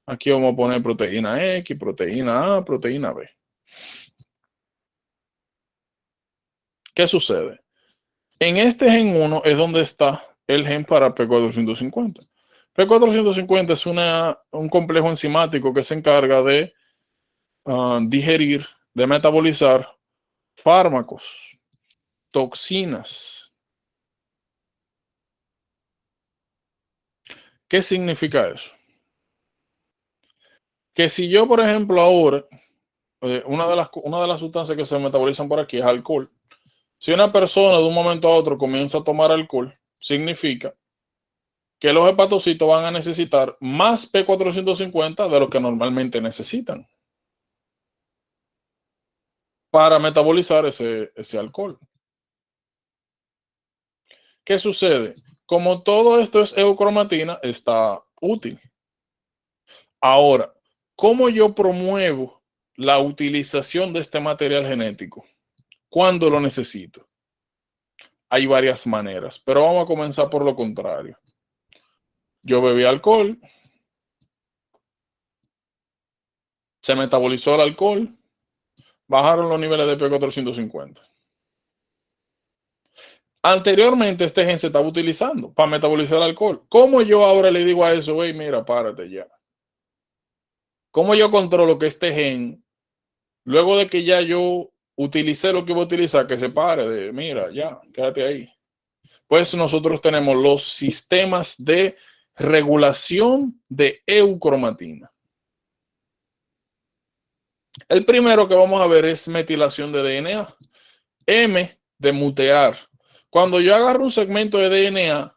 Aquí vamos a poner proteína X, proteína A, proteína B. ¿Qué sucede? En este gen 1 es donde está el gen para P450. P450 es un complejo enzimático que se encarga de digerir, de metabolizar fármacos. toxinas. ¿Qué significa eso? Que si yo, por ejemplo, ahora, una de las sustancias que se metabolizan por aquí es alcohol. Si una persona de un momento a otro comienza a tomar alcohol, significa que los hepatocitos van a necesitar más P450 de lo que normalmente necesitan para metabolizar ese alcohol. ¿Qué sucede? Como todo esto es eucromatina, está útil. Ahora, ¿cómo yo promuevo la utilización de este material genético? ¿Cuándo lo necesito? Hay varias maneras, pero vamos a comenzar por lo contrario. Yo bebí alcohol, se metabolizó el alcohol, bajaron los niveles de P450. Anteriormente este gen se estaba utilizando para metabolizar el alcohol. ¿Cómo yo ahora le digo a eso, hey, mira, párate ya? ¿Cómo yo controlo que este gen, luego de que ya yo utilicé lo que iba a utilizar, que se pare de, mira, ya, quédate ahí? Pues nosotros tenemos los sistemas de regulación de eucromatina. El primero que vamos a ver es metilación de DNA. M de mutear. Cuando yo agarro un segmento de DNA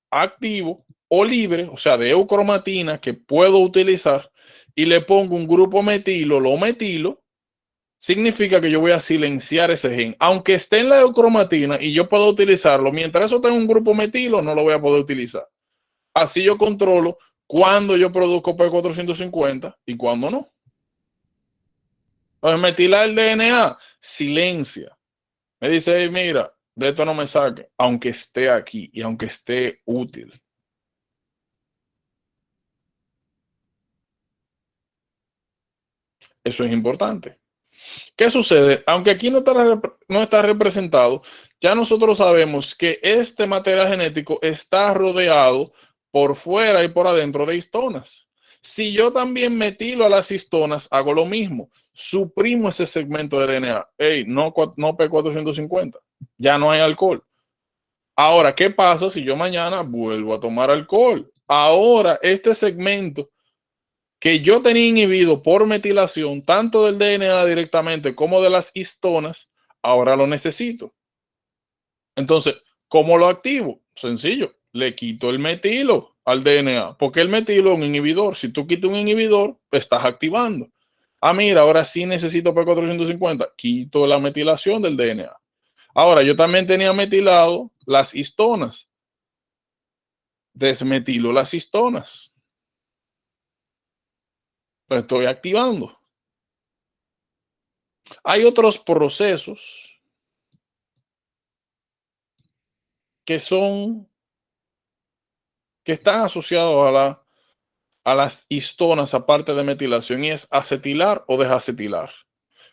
activo o libre, o sea, de eucromatina que puedo utilizar y le pongo un grupo metilo, lo metilo, significa que yo voy a silenciar ese gen. Aunque esté en la eucromatina y yo puedo utilizarlo, mientras eso tenga un grupo metilo, no lo voy a poder utilizar. Así yo controlo cuándo yo produzco P450 y cuándo no. Entonces, metilar el DNA, silencia. Me dice, hey, mira, de esto no me saque, aunque esté aquí y aunque esté útil. Eso es importante. ¿Qué sucede? Aunque aquí no está representado, ya nosotros sabemos que este material genético está rodeado por fuera y por adentro de histonas. Si yo también metilo a las histonas, hago lo mismo. Suprimo ese segmento de DNA. Hey, no P450. Ya no hay alcohol. Ahora, ¿qué pasa si yo mañana vuelvo a tomar alcohol? Ahora, este segmento que yo tenía inhibido por metilación, tanto del DNA directamente como de las histonas, ahora lo necesito. Entonces, ¿cómo lo activo? Sencillo, le quito el metilo al DNA, porque el metilo es un inhibidor. Si tú quitas un inhibidor, estás activando. Ah, mira, ahora sí necesito P450. Quito la metilación del DNA. Ahora, yo también tenía metilado las histonas. Desmetilo las histonas. Lo estoy activando. Hay otros procesos que están asociados a las histonas aparte de metilación y es acetilar o desacetilar.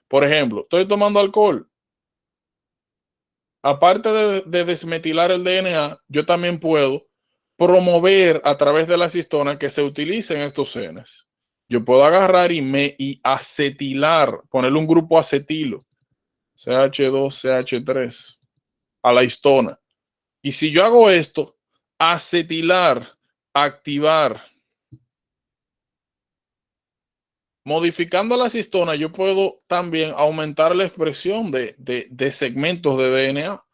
Por ejemplo, estoy tomando alcohol. Aparte de desmetilar el DNA, yo también puedo promover a través de las histonas que se utilicen estos genes. Yo puedo agarrar y acetilar, ponerle un grupo acetilo, CH2, CH3, a la histona. Y si yo hago esto, acetilar, activar, modificando las histonas, yo puedo también aumentar la expresión de segmentos de DNA.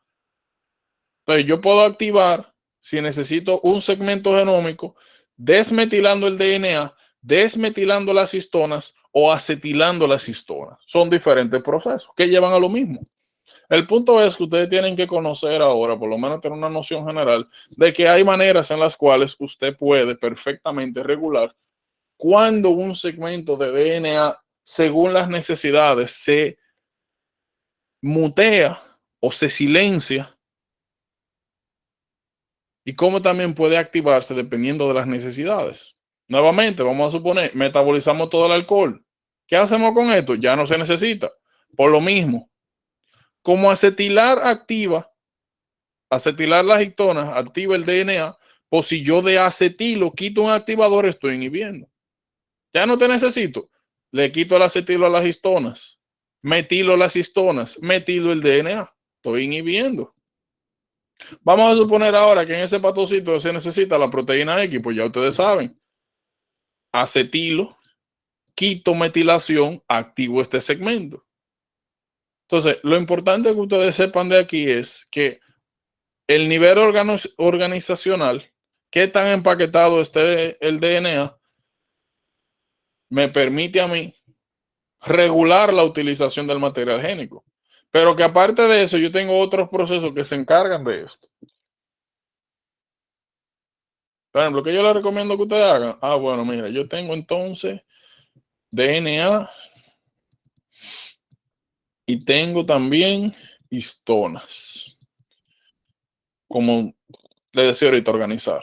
Entonces, yo puedo activar, si necesito un segmento genómico, desmetilando el DNA, desmetilando las histonas o acetilando las histonas. Son diferentes procesos que llevan a lo mismo. El punto es que ustedes tienen que conocer ahora, por lo menos tener una noción general, de que hay maneras en las cuales usted puede perfectamente regular cuando un segmento de DNA, según las necesidades, se mutea o se silencia y cómo también puede activarse dependiendo de las necesidades. Nuevamente, vamos a suponer, metabolizamos todo el alcohol. ¿Qué hacemos con esto? Ya no se necesita. Por lo mismo, como acetilar las histonas, activa el DNA, pues si yo de acetilo quito un activador, estoy inhibiendo. Ya no te necesito. Le quito el acetilo a las histonas, metilo las histonas, metilo el DNA. estoy inhibiendo. Vamos a suponer ahora que en ese patocito se necesita la proteína X, pues ya ustedes saben, acetilo, quito metilación, activo este segmento. Entonces, lo importante que ustedes sepan de aquí es que el nivel organizacional, qué tan empaquetado esté el DNA, me permite a mí regular la utilización del material génico. Pero que aparte de eso, yo tengo otros procesos que se encargan de esto. Por ejemplo, ¿qué yo les recomiendo que ustedes hagan? Ah, bueno, mira, yo tengo entonces DNA y tengo también histonas, como les decía ahorita, organizar.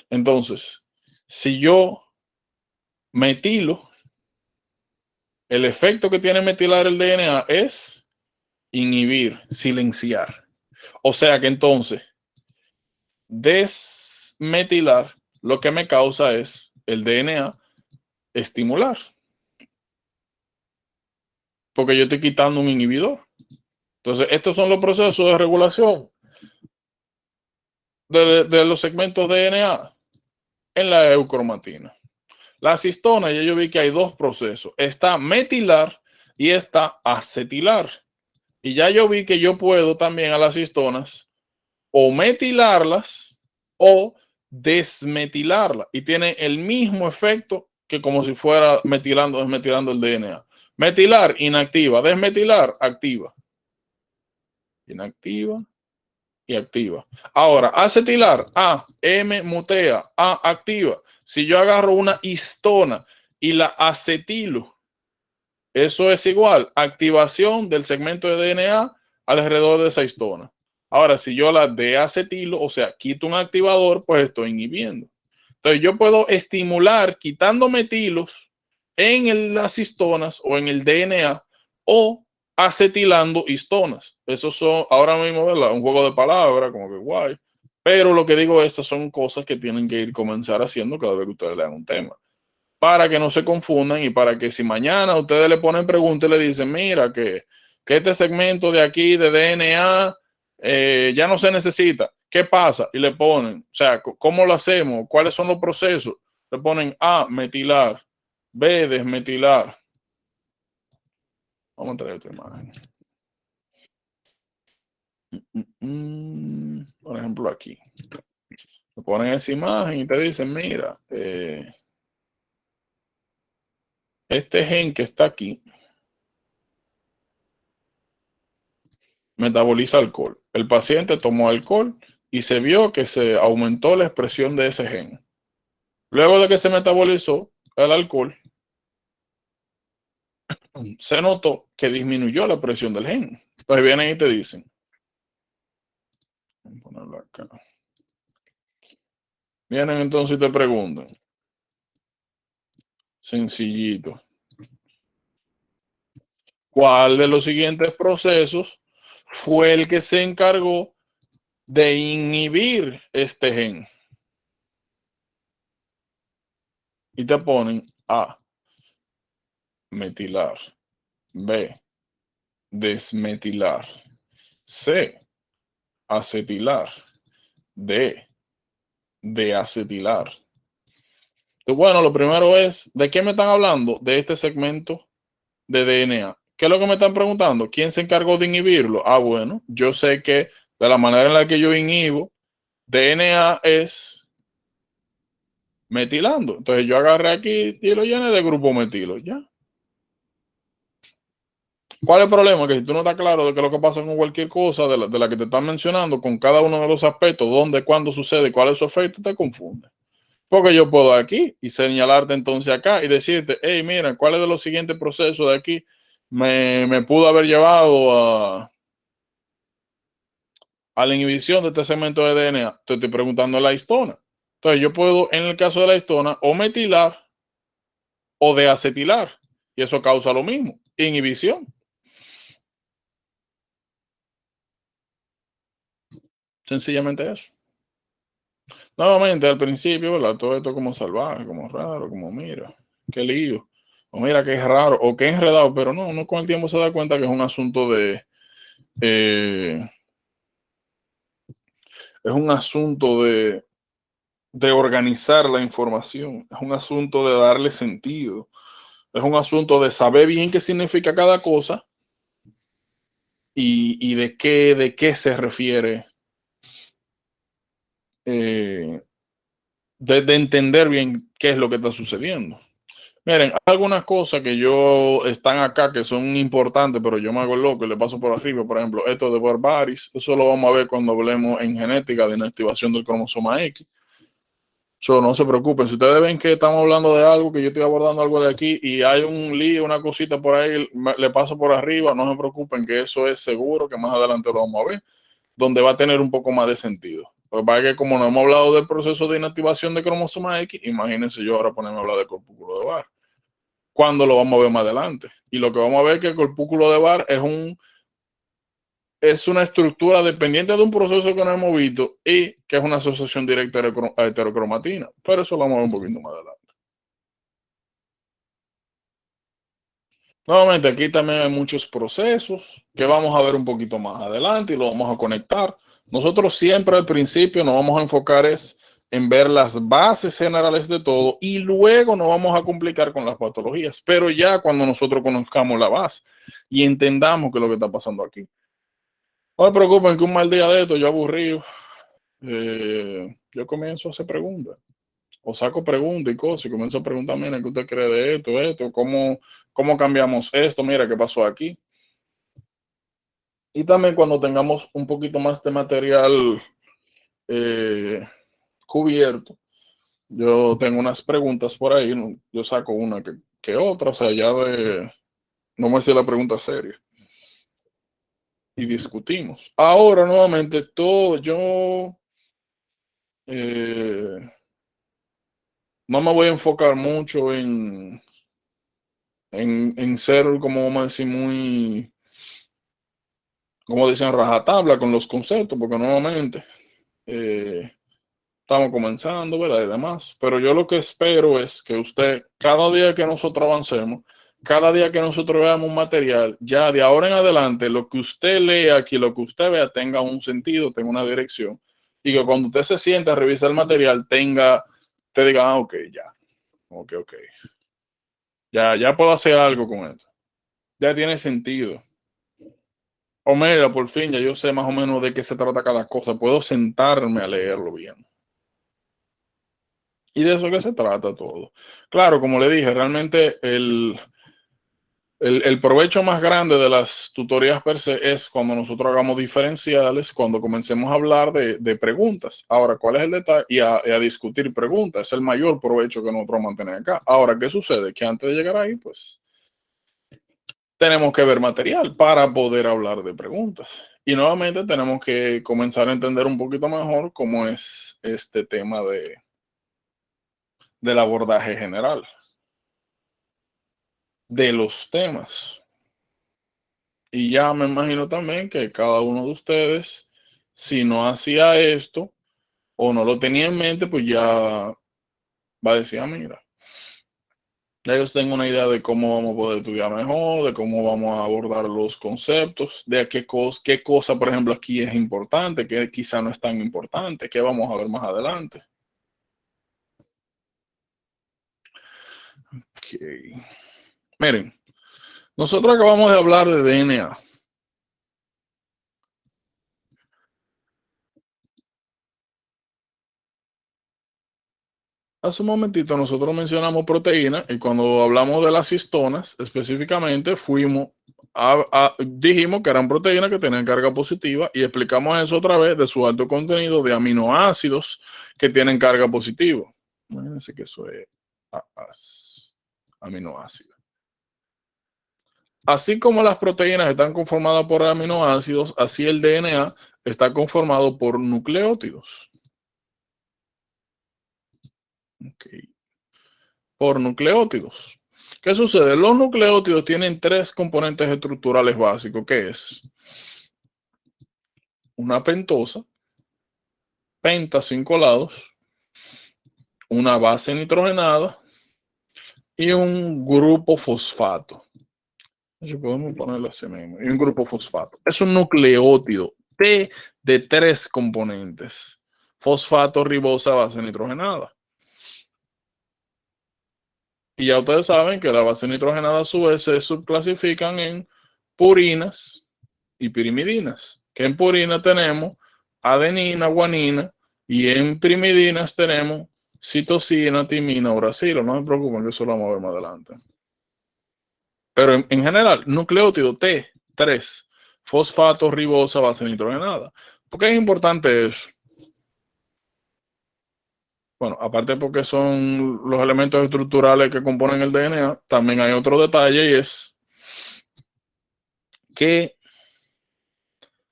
Entonces, si yo metilo, el efecto que tiene metilar el DNA es inhibir, silenciar. O sea que entonces, desmetilar lo que me causa es el DNA estimular, porque yo estoy quitando un inhibidor. Entonces, estos son los procesos de regulación de los segmentos de DNA en la eucromatina. Las histonas, ya yo vi que hay dos procesos. Está metilar y está acetilar. Y ya yo vi que yo puedo también a las histonas o metilarlas o desmetilarlas. Y tiene el mismo efecto que como si fuera metilando, desmetilando el DNA. Metilar, inactiva. Desmetilar, activa. Inactiva y activa. Ahora, acetilar, A, M mutea, A activa. Si yo agarro una histona y la acetilo, eso es igual, activación del segmento de DNA alrededor de esa histona. Ahora, si yo la deacetilo, o sea, quito un activador, pues estoy inhibiendo. Entonces, yo puedo estimular quitando metilos en las histonas o en el DNA o acetilando histonas. Esos son ahora mismo, ¿verdad? Un juego de palabras, como que guay. Pero lo que digo, estas son cosas que tienen que ir comenzar haciendo cada vez que ustedes lean un tema, para que no se confundan y para que si mañana ustedes le ponen preguntas y le dicen, mira, que este segmento de aquí de DNA ya no se necesita, ¿qué pasa? Y le ponen, o sea, ¿cómo lo hacemos? ¿Cuáles son los procesos? Le ponen A, metilar, B, desmetilar. Vamos a traer otra imagen. Por ejemplo, aquí. Le ponen esa imagen y te dicen, mira, este gen que está aquí metaboliza alcohol. El paciente tomó alcohol y se vio que se aumentó la expresión de ese gen. Luego de que se metabolizó el alcohol, se notó que disminuyó la presión del gen. Entonces vienen y te dicen, voy a ponerlo acá. Vienen entonces y te preguntan, sencillito, ¿cuál de los siguientes procesos fue el que se encargó de inhibir este gen? Y te ponen A, metilar, B, desmetilar, C, acetilar, D, deacetilar. Entonces, bueno, lo primero es, ¿de qué me están hablando? De este segmento de DNA. ¿Qué es lo que me están preguntando? ¿Quién se encargó de inhibirlo? Ah, bueno, yo sé que de la manera en la que yo inhibo, DNA es metilando. Entonces yo agarré aquí y lo llené de grupo metilo, ¿ya? ¿Cuál es el problema? Que si tú no estás claro de qué es lo que pasa con cualquier cosa de la que te están mencionando, con cada uno de los aspectos, dónde, cuándo sucede, cuál es su efecto, te confunde. Porque yo puedo aquí y señalarte entonces acá y decirte, hey, mira, ¿cuáles de los siguientes procesos de aquí me pudo haber llevado a la inhibición de este segmento de DNA? Te estoy preguntando la histona. Entonces yo puedo, en el caso de la histona, o metilar o deacetilar. Y eso causa lo mismo, inhibición. Sencillamente eso. Nuevamente, al principio, ¿verdad? Todo esto como salvaje, como raro, como mira, qué lío. O mira, qué raro, o qué enredado, pero no, uno con el tiempo se da cuenta que es un asunto eh, es un asunto de organizar la información, es un asunto de darle sentido, es un asunto de saber bien qué significa cada cosa y de qué se refiere, eh, de entender bien qué es lo que está sucediendo. Miren, hay algunas cosas que yo están acá que son importantes, pero yo me hago loco y le paso por arriba. Por ejemplo, esto de Barbaris, eso lo vamos a ver cuando hablemos en genética de inactivación del cromosoma X. So, no se preocupen, si ustedes ven que estamos hablando de algo, que yo estoy abordando algo de aquí y hay un lío, una cosita por ahí, le paso por arriba, no se preocupen que eso es seguro, que más adelante lo vamos a ver, donde va a tener un poco más de sentido. Pues para que como no hemos hablado del proceso de inactivación de cromosoma X, imagínense yo ahora ponerme a hablar del corpúsculo de Barr. ¿Cuándo lo vamos a ver más adelante? Y lo que vamos a ver es que el corpúsculo de Barr es una estructura dependiente de un proceso que no hemos visto y que es una asociación directa a heterocromatina. Pero eso lo vamos a ver un poquito más adelante. Nuevamente, aquí también hay muchos procesos que vamos a ver un poquito más adelante y lo vamos a conectar. Nosotros siempre al principio nos vamos a enfocar en ver las bases generales de todo y luego nos vamos a complicar con las patologías. Pero ya cuando nosotros conozcamos la base y entendamos qué es lo que está pasando aquí. No se preocupen que un mal día de esto, yo aburrido, yo comienzo a hacer preguntas. O saco preguntas y cosas y comienzo a preguntar, mira, ¿qué usted cree de esto? ¿Cómo cambiamos esto? Mira, ¿qué pasó aquí? Y también cuando tengamos un poquito más de material eh, cubierto, yo tengo unas preguntas por ahí, ¿no? Yo saco una que otra, o sea, ya no me sé la pregunta seria. Y discutimos. Ahora, nuevamente, eh, no me voy a enfocar mucho en ser, como vamos a decir, muy, como dicen, rajatabla con los conceptos, porque nuevamente eh, estamos comenzando, ¿verdad? Y demás. Pero yo lo que espero es que usted, cada día que nosotros avancemos, cada día que nosotros veamos un material, ya de ahora en adelante, lo que usted lea aquí, lo que usted vea, tenga un sentido, tenga una dirección. Y que cuando usted se sienta a revisar el material, te diga, ok, ya, ok. Ya puedo hacer algo con esto. Ya tiene sentido. O mira, por fin, ya yo sé más o menos de qué se trata cada cosa. Puedo sentarme a leerlo bien. Y de eso que se trata todo. Claro, como le dije, realmente el provecho más grande de las tutorías per se es cuando nosotros hagamos diferenciales, cuando comencemos a hablar de preguntas. Ahora, ¿cuál es el detalle? Y a discutir preguntas. Es el mayor provecho que nosotros mantenemos acá. Ahora, ¿qué sucede? Que antes de llegar ahí, pues tenemos que ver material para poder hablar de preguntas. Y nuevamente tenemos que comenzar a entender un poquito mejor cómo es este tema del abordaje general de los temas. Y ya me imagino también que cada uno de ustedes, si no hacía esto o no lo tenía en mente, pues ya va a decir, ah, mira, ya ellos tengo una idea de cómo vamos a poder estudiar mejor, de cómo vamos a abordar los conceptos, de qué cosa, por ejemplo, aquí es importante, qué quizá no es tan importante, qué vamos a ver más adelante. Okay. Miren, nosotros acabamos de hablar de DNA. Hace un momentito nosotros mencionamos proteínas y cuando hablamos de las histonas específicamente dijimos que eran proteínas que tenían carga positiva y explicamos eso otra vez de su alto contenido de aminoácidos que tienen carga positiva. Imagínense que eso es aminoácidos. Así como las proteínas están conformadas por aminoácidos, así el DNA está conformado por nucleótidos. Okay. Por nucleótidos. ¿Qué sucede? Los nucleótidos tienen tres componentes estructurales básicos, que es una pentosa, penta 5 lados, una base nitrogenada y un grupo fosfato. Podemos ponerlo así mismo. Y un grupo fosfato. Es un nucleótido T de 3 componentes. Fosfato, ribosa, base nitrogenada. Y ya ustedes saben que la base nitrogenada a su vez se subclasifican en purinas y pirimidinas. Que en purina tenemos adenina, guanina, y en pirimidinas tenemos citosina, timina, uracilo. No se preocupen que eso lo vamos a ver más adelante. Pero en general, nucleótido T3, fosfato, ribosa, base nitrogenada. ¿Por qué es importante eso? Bueno, aparte porque son los elementos estructurales que componen el DNA, también hay otro detalle y es que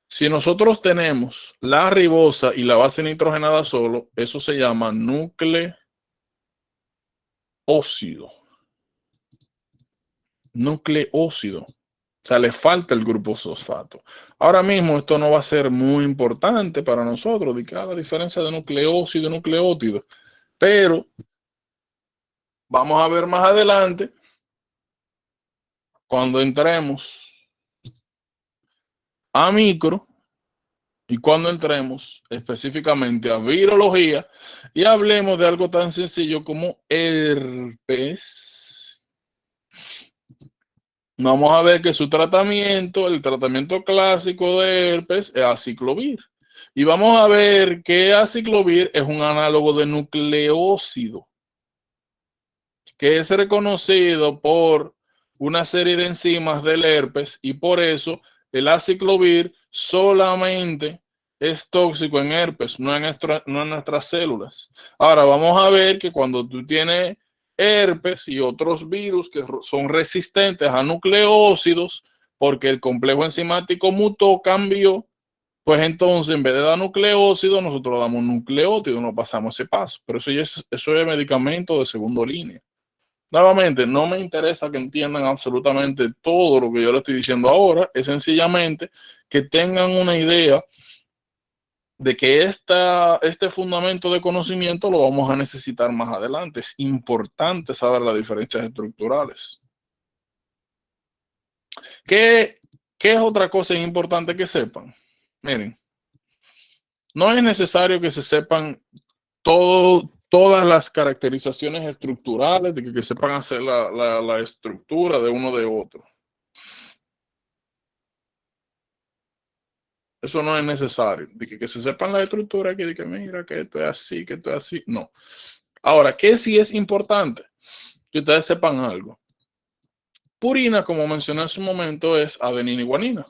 si nosotros tenemos la ribosa y la base nitrogenada solo, eso se llama nucleócido. Nucleócido. O sea, le falta el grupo fosfato. Ahora mismo esto no va a ser muy importante para nosotros, de cada diferencia de nucleócido y nucleótido. Pero vamos a ver más adelante, cuando entremos a micro y cuando entremos específicamente a virología y hablemos de algo tan sencillo como herpes. Vamos a ver que su tratamiento, el tratamiento clásico de herpes es aciclovir. Y vamos a ver que aciclovir es un análogo de nucleócido, que es reconocido por una serie de enzimas del herpes y por eso el aciclovir solamente es tóxico en herpes, no en nuestras células. Ahora vamos a ver que cuando tú tienes herpes y otros virus que son resistentes a nucleócidos, porque el complejo enzimático mutó, cambió, pues entonces en vez de dar nucleócido, nosotros damos nucleótido, no pasamos ese paso. Pero eso es medicamento de segunda línea. Nuevamente, no me interesa que entiendan absolutamente todo lo que yo les estoy diciendo ahora, es sencillamente que tengan una idea de que este fundamento de conocimiento lo vamos a necesitar más adelante. Es importante saber las diferencias estructurales. ¿Qué es otra cosa importante que sepan? Miren, no es necesario que se sepan todas las caracterizaciones estructurales, de que sepan hacer la estructura de uno de otro. Eso no es necesario. De que se sepan la estructura, que mira, que esto es así, que esto es así. No. Ahora, ¿qué sí es importante? Que ustedes sepan algo. Purina, como mencioné en su momento, es adenina y guanina.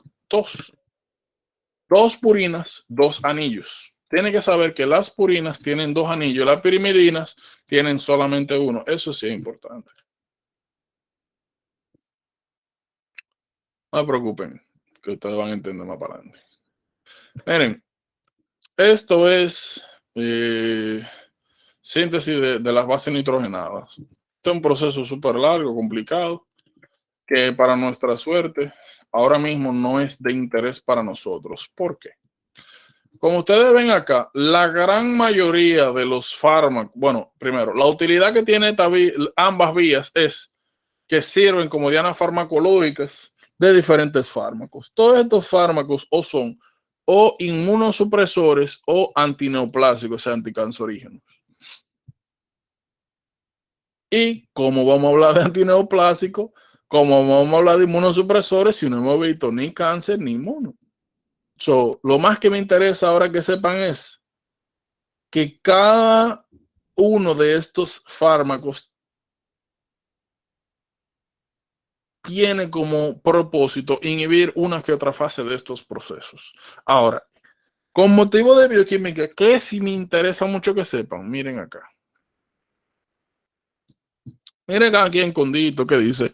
Dos purinas, dos anillos. Tienen que saber que las purinas tienen dos anillos, las pirimidinas tienen solamente uno. Eso sí es importante. No se preocupen, que ustedes van a entender más para adelante. Miren, esto es síntesis de las bases nitrogenadas. Este es un proceso súper largo, complicado, que para nuestra suerte ahora mismo no es de interés para nosotros. ¿Por qué? Como ustedes ven acá, la gran mayoría de los fármacos, bueno, primero, la utilidad que tiene ambas vías es que sirven como dianas farmacológicas de diferentes fármacos. Todos estos fármacos o son o inmunosupresores o antineoplásicos, o sea, anticancerígenos. Y como vamos a hablar de antineoplásicos, como vamos a hablar de inmunosupresores, si no hemos visto ni cáncer ni inmuno. Lo más que me interesa ahora que sepan es que cada uno de estos fármacos tiene como propósito inhibir una que otra fase de estos procesos. Ahora, con motivo de bioquímica, que sí me interesa mucho que sepan, miren acá. Miren aquí en Condito que dice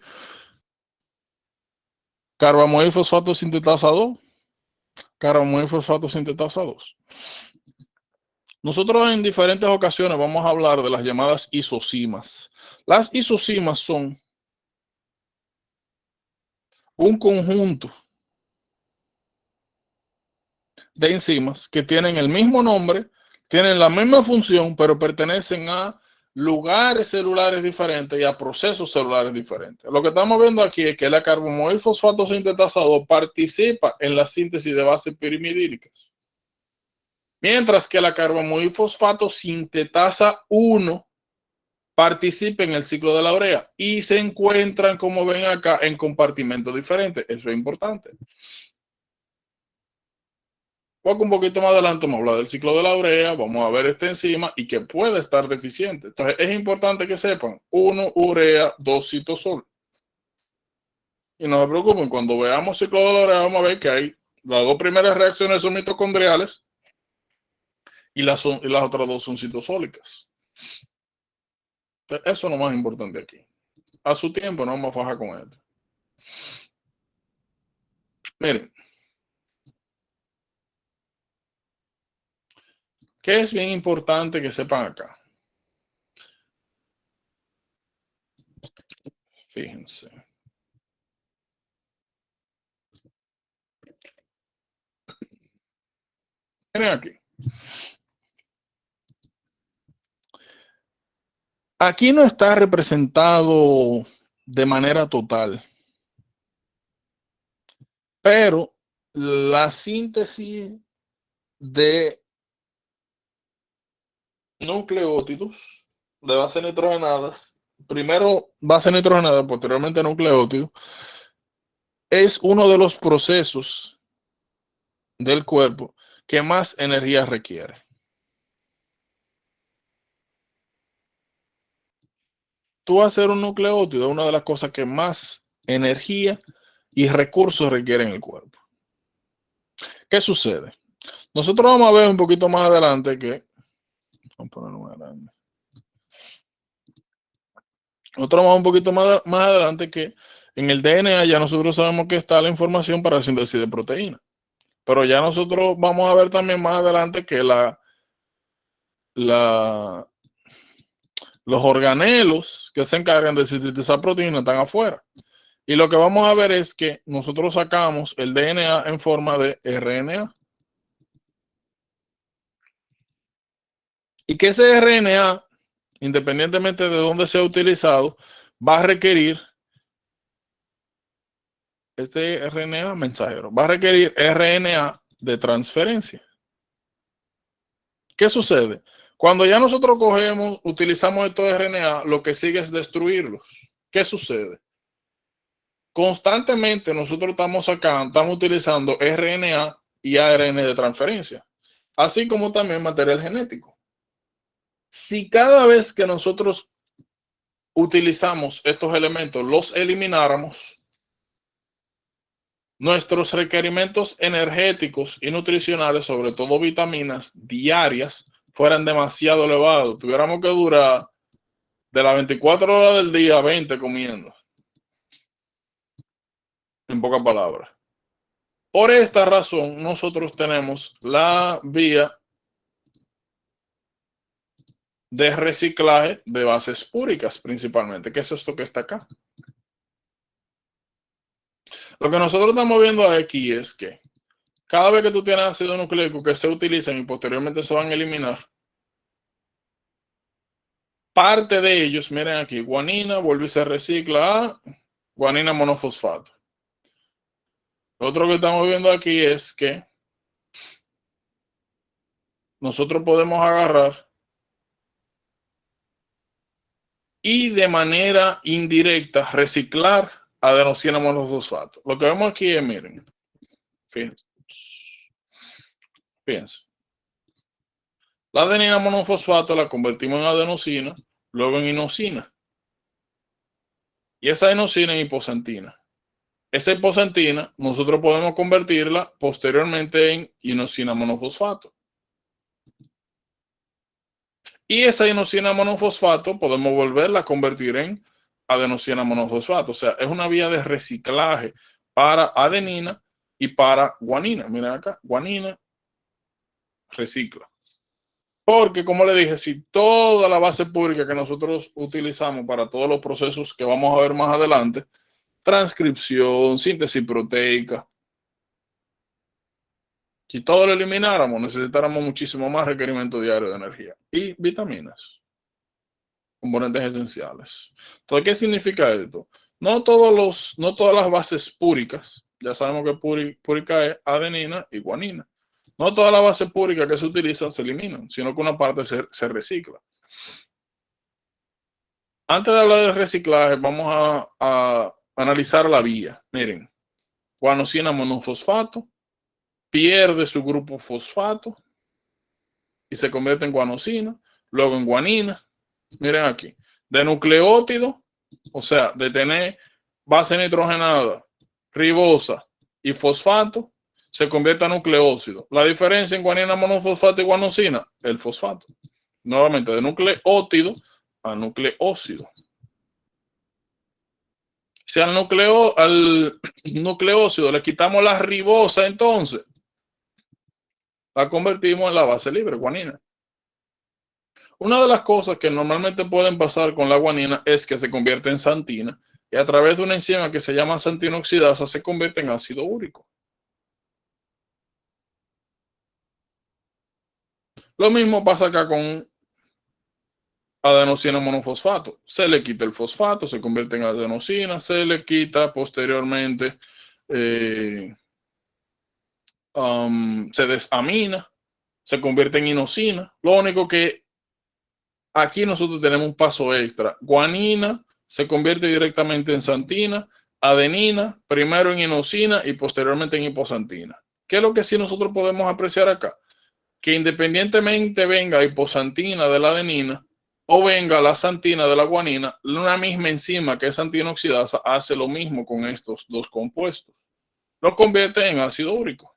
carbamoil fosfato sintetasa 2, carbamoil fosfato sintetasa 2. Nosotros en diferentes ocasiones vamos a hablar de las llamadas isocimas. Las isocimas son un conjunto de enzimas que tienen el mismo nombre, tienen la misma función, pero pertenecen a lugares celulares diferentes y a procesos celulares diferentes. Lo que estamos viendo aquí es que la carbomoil fosfato sintetazado participa en la síntesis de bases pirimidílicas, mientras que la carbomoil fosfato sintetasa 1 participa en el ciclo de la urea y se encuentran, como ven acá, en compartimentos diferentes. Eso es importante. Porque un poquito más adelante vamos a hablar del ciclo de la urea, vamos a ver esta enzima y que puede estar deficiente. Entonces es importante que sepan, 1 urea, 2 citosol. Y no se preocupen, cuando veamos ciclo de la urea vamos a ver que hay las 2 primeras reacciones son mitocondriales y las otras 2 son citosólicas. Entonces, eso es lo más importante aquí. A su tiempo no vamos a fajar con esto. Miren, ¿qué es bien importante que sepan acá? Fíjense. Miren aquí. Aquí no está representado de manera total, pero la síntesis de nucleótidos de bases nitrogenadas, primero bases nitrogenadas, posteriormente nucleótidos, es uno de los procesos del cuerpo que más energía requiere. Tú hacer un nucleótido es una de las cosas que más energía y recursos requieren en el cuerpo. ¿Qué sucede? Nosotros vamos a ver un poquito más adelante que... Vamos a ponerlo más grande. Nosotros vamos un poquito más adelante que en el DNA ya nosotros sabemos que está la información para la síntesis de proteínas. Pero ya nosotros vamos a ver también más adelante que los organelos que se encargan de sintetizar proteínas están afuera. Y lo que vamos a ver es que nosotros sacamos el DNA en forma de RNA. Y que ese RNA, independientemente de dónde sea utilizado, va a requerir este RNA mensajero, va a requerir RNA de transferencia. ¿Qué sucede? Cuando ya nosotros cogemos, utilizamos estos RNA, lo que sigue es destruirlos. ¿Qué sucede? Constantemente nosotros estamos utilizando RNA y ARN de transferencia, así como también material genético. Si cada vez que nosotros utilizamos estos elementos, los elimináramos, nuestros requerimientos energéticos y nutricionales, sobre todo vitaminas diarias, fueran demasiado elevados. Tuviéramos que durar de las 24 horas del día 20 comiendo, en pocas palabras. Por esta razón, nosotros tenemos la vía de reciclaje de bases púricas principalmente, que es esto que está acá. Lo que nosotros estamos viendo aquí es que cada vez que tú tienes ácido nucleico que se utilizan y posteriormente se van a eliminar, parte de ellos, miren aquí, guanina, vuelve y se recicla a guanina monofosfato. Lo otro que estamos viendo aquí es que nosotros podemos agarrar y de manera indirecta reciclar adenosina monofosfato. Lo que vemos aquí es, miren, fíjense, fíjense. La adenina monofosfato la convertimos en adenosina, luego en inosina. Y esa inosina en hiposantina. Esa hiposantina nosotros podemos convertirla posteriormente en inosina monofosfato. Y esa inosina monofosfato podemos volverla a convertir en adenosina monofosfato. O sea, es una vía de reciclaje para adenina y para guanina. Miren acá, guanina recicla. Porque, como le dije, si toda la base pública que nosotros utilizamos para todos los procesos que vamos a ver más adelante, transcripción, síntesis proteica, si todo lo elimináramos, necesitáramos muchísimo más requerimiento diario de energía y vitaminas. componentes esenciales. Entonces, ¿qué significa esto? No todas las bases púricas, ya sabemos que púrica es adenina y guanina. No todas las bases púricas que se utilizan se eliminan, sino que una parte se recicla. Antes de hablar del reciclaje, vamos a analizar la vía. Miren, guanosina monofosfato pierde su grupo fosfato y se convierte en guanosina, luego en guanina. Miren aquí, de nucleótido, o sea, de tener base nitrogenada, ribosa y fosfato, se convierte en nucleócido. La diferencia en guanina monofosfato y guanosina, el fosfato. Nuevamente, de nucleótido a nucleócido. Si al nucleócido le quitamos la ribosa, entonces la convertimos en la base libre, guanina. Una de las cosas que normalmente pueden pasar con la guanina es que se convierte en santina y a través de una enzima que se llama santina oxidasa se convierte en ácido úrico. Lo mismo pasa acá con adenosina monofosfato. Se le quita el fosfato, se convierte en adenosina, se le quita posteriormente, se desamina, se convierte en inosina. Lo único que aquí nosotros tenemos un paso extra. Guanina se convierte directamente en santina, adenina, primero en inosina y posteriormente en hiposantina. ¿Qué es lo que sí nosotros podemos apreciar acá? Que independientemente venga hiposantina de la adenina o venga la santina de la guanina, una misma enzima que es santina oxidasa hace lo mismo con estos dos compuestos. Lo convierte en ácido úrico.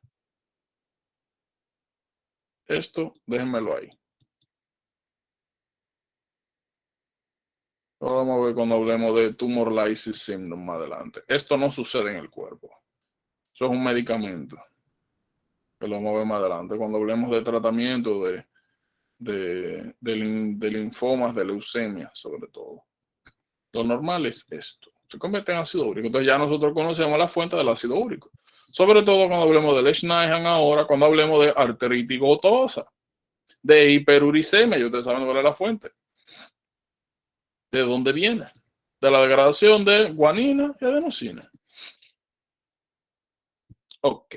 Esto déjenmelo ahí. Ahora vamos a ver cuando hablemos de tumor lysis syndrome más adelante. Esto no sucede en el cuerpo. Eso es un medicamento. Que lo vamos a ver más adelante. Cuando hablemos de tratamiento de linfomas, de leucemia, sobre todo. Lo normal es esto. Se convierte en ácido úrico. Entonces ya nosotros conocemos la fuente del ácido úrico. Sobre todo cuando hablemos del Leishman ahora, cuando hablemos de arteritis gotosa, de hiperuricemia, y ustedes saben cuál es la fuente. ¿De dónde viene? De la degradación de guanina y adenosina. Ok.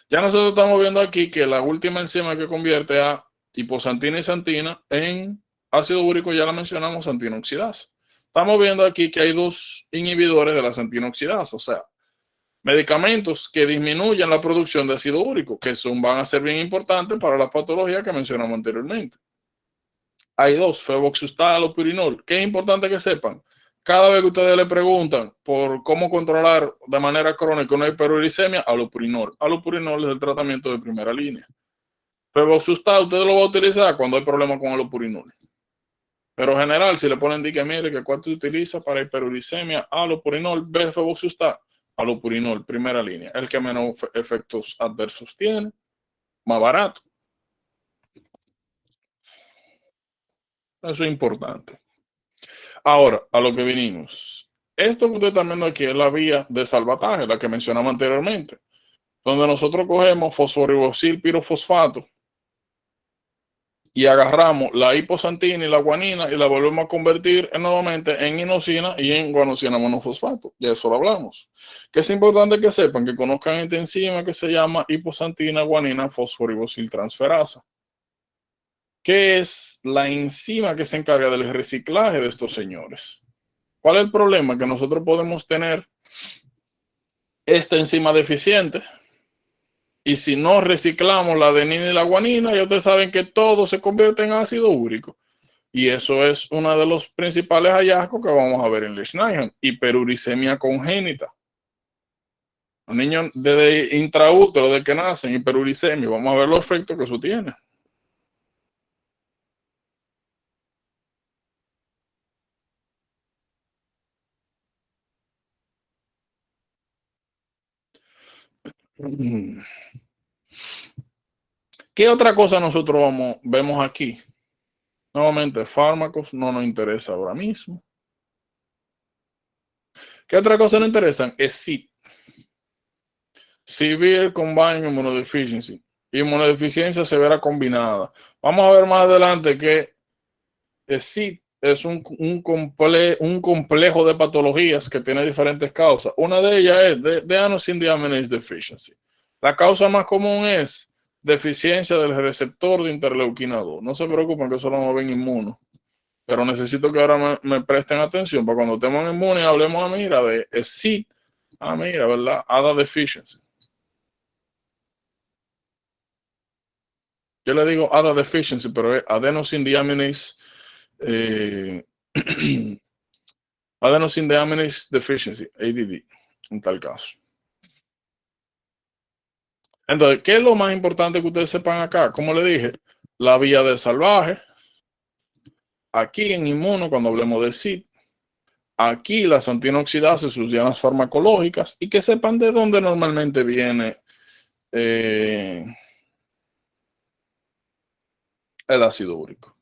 Ya nosotros estamos viendo aquí que la última enzima que convierte a hiposantina y santina en ácido úrico, ya la mencionamos, santina oxidasa. Estamos viendo aquí que hay dos inhibidores de la santina oxidasa, o sea, medicamentos que disminuyen la producción de ácido úrico, que van a ser bien importantes para la patología que mencionamos anteriormente. Hay dos, febuxostat, allopurinol, que es importante que sepan. Cada vez que ustedes le preguntan por cómo controlar de manera crónica una hiperuricemia, allopurinol. Allopurinol es el tratamiento de primera línea. Febuxostat usted lo va a utilizar cuando hay problemas con allopurinol. Pero en general, si le ponen que mire que cuánto utiliza para hiperuricemia, allopurinol, febuxostat, allopurinol, primera línea. El que menos efectos adversos tiene, más barato. Eso es importante. Ahora, a lo que vinimos. Esto que usted está viendo aquí es la vía de salvataje, la que mencionamos anteriormente, donde nosotros cogemos fosforibosil pirofosfato y agarramos la hiposantina y la guanina y la volvemos a convertir nuevamente en inosina y en guanosina monofosfato. Ya eso lo hablamos. Que es importante que sepan, que conozcan esta enzima que se llama hiposantina guanina fosforibosil transferasa, que es la enzima que se encarga del reciclaje de estos señores. ¿Cuál es el problema? Que nosotros podemos tener esta enzima deficiente y si no reciclamos la adenina y la guanina, ya ustedes saben que todo se convierte en ácido úrico. Y eso es uno de los principales hallazgos que vamos a ver en Leishman, hiperuricemia congénita. Los niños desde intraútero, de que nacen, hiperuricemia, vamos a ver los efectos que eso tiene. ¿Qué otra cosa nosotros vemos aquí? Nuevamente, fármacos no nos interesa ahora mismo. ¿Qué otra cosa nos interesa? Es SID. Severe Combined Immunodeficiency. Inmunodeficiencia severa combinada. Vamos a ver más adelante que SID es un complejo de patologías que tiene diferentes causas. Una de ellas es de adenosine deaminase deficiency. La causa más común es deficiencia del receptor de interleuquina 2. No se preocupen que eso lo vamos a ver en inmuno, pero necesito que ahora me presten atención para cuando estemos en inmuno y hablemos, mira, de SID. Mira, ¿verdad? ADA deficiency. Yo le digo ADA deficiency, pero es adenosine deaminase adenosine deaminase deficiency, ADD, en tal caso. Entonces, ¿qué es lo más importante que ustedes sepan acá? Como le dije, la vía de salvaje, aquí en inmuno, cuando hablemos de SID, aquí las antinoxidases, sus llanas farmacológicas, y que sepan de dónde normalmente viene el ácido úrico.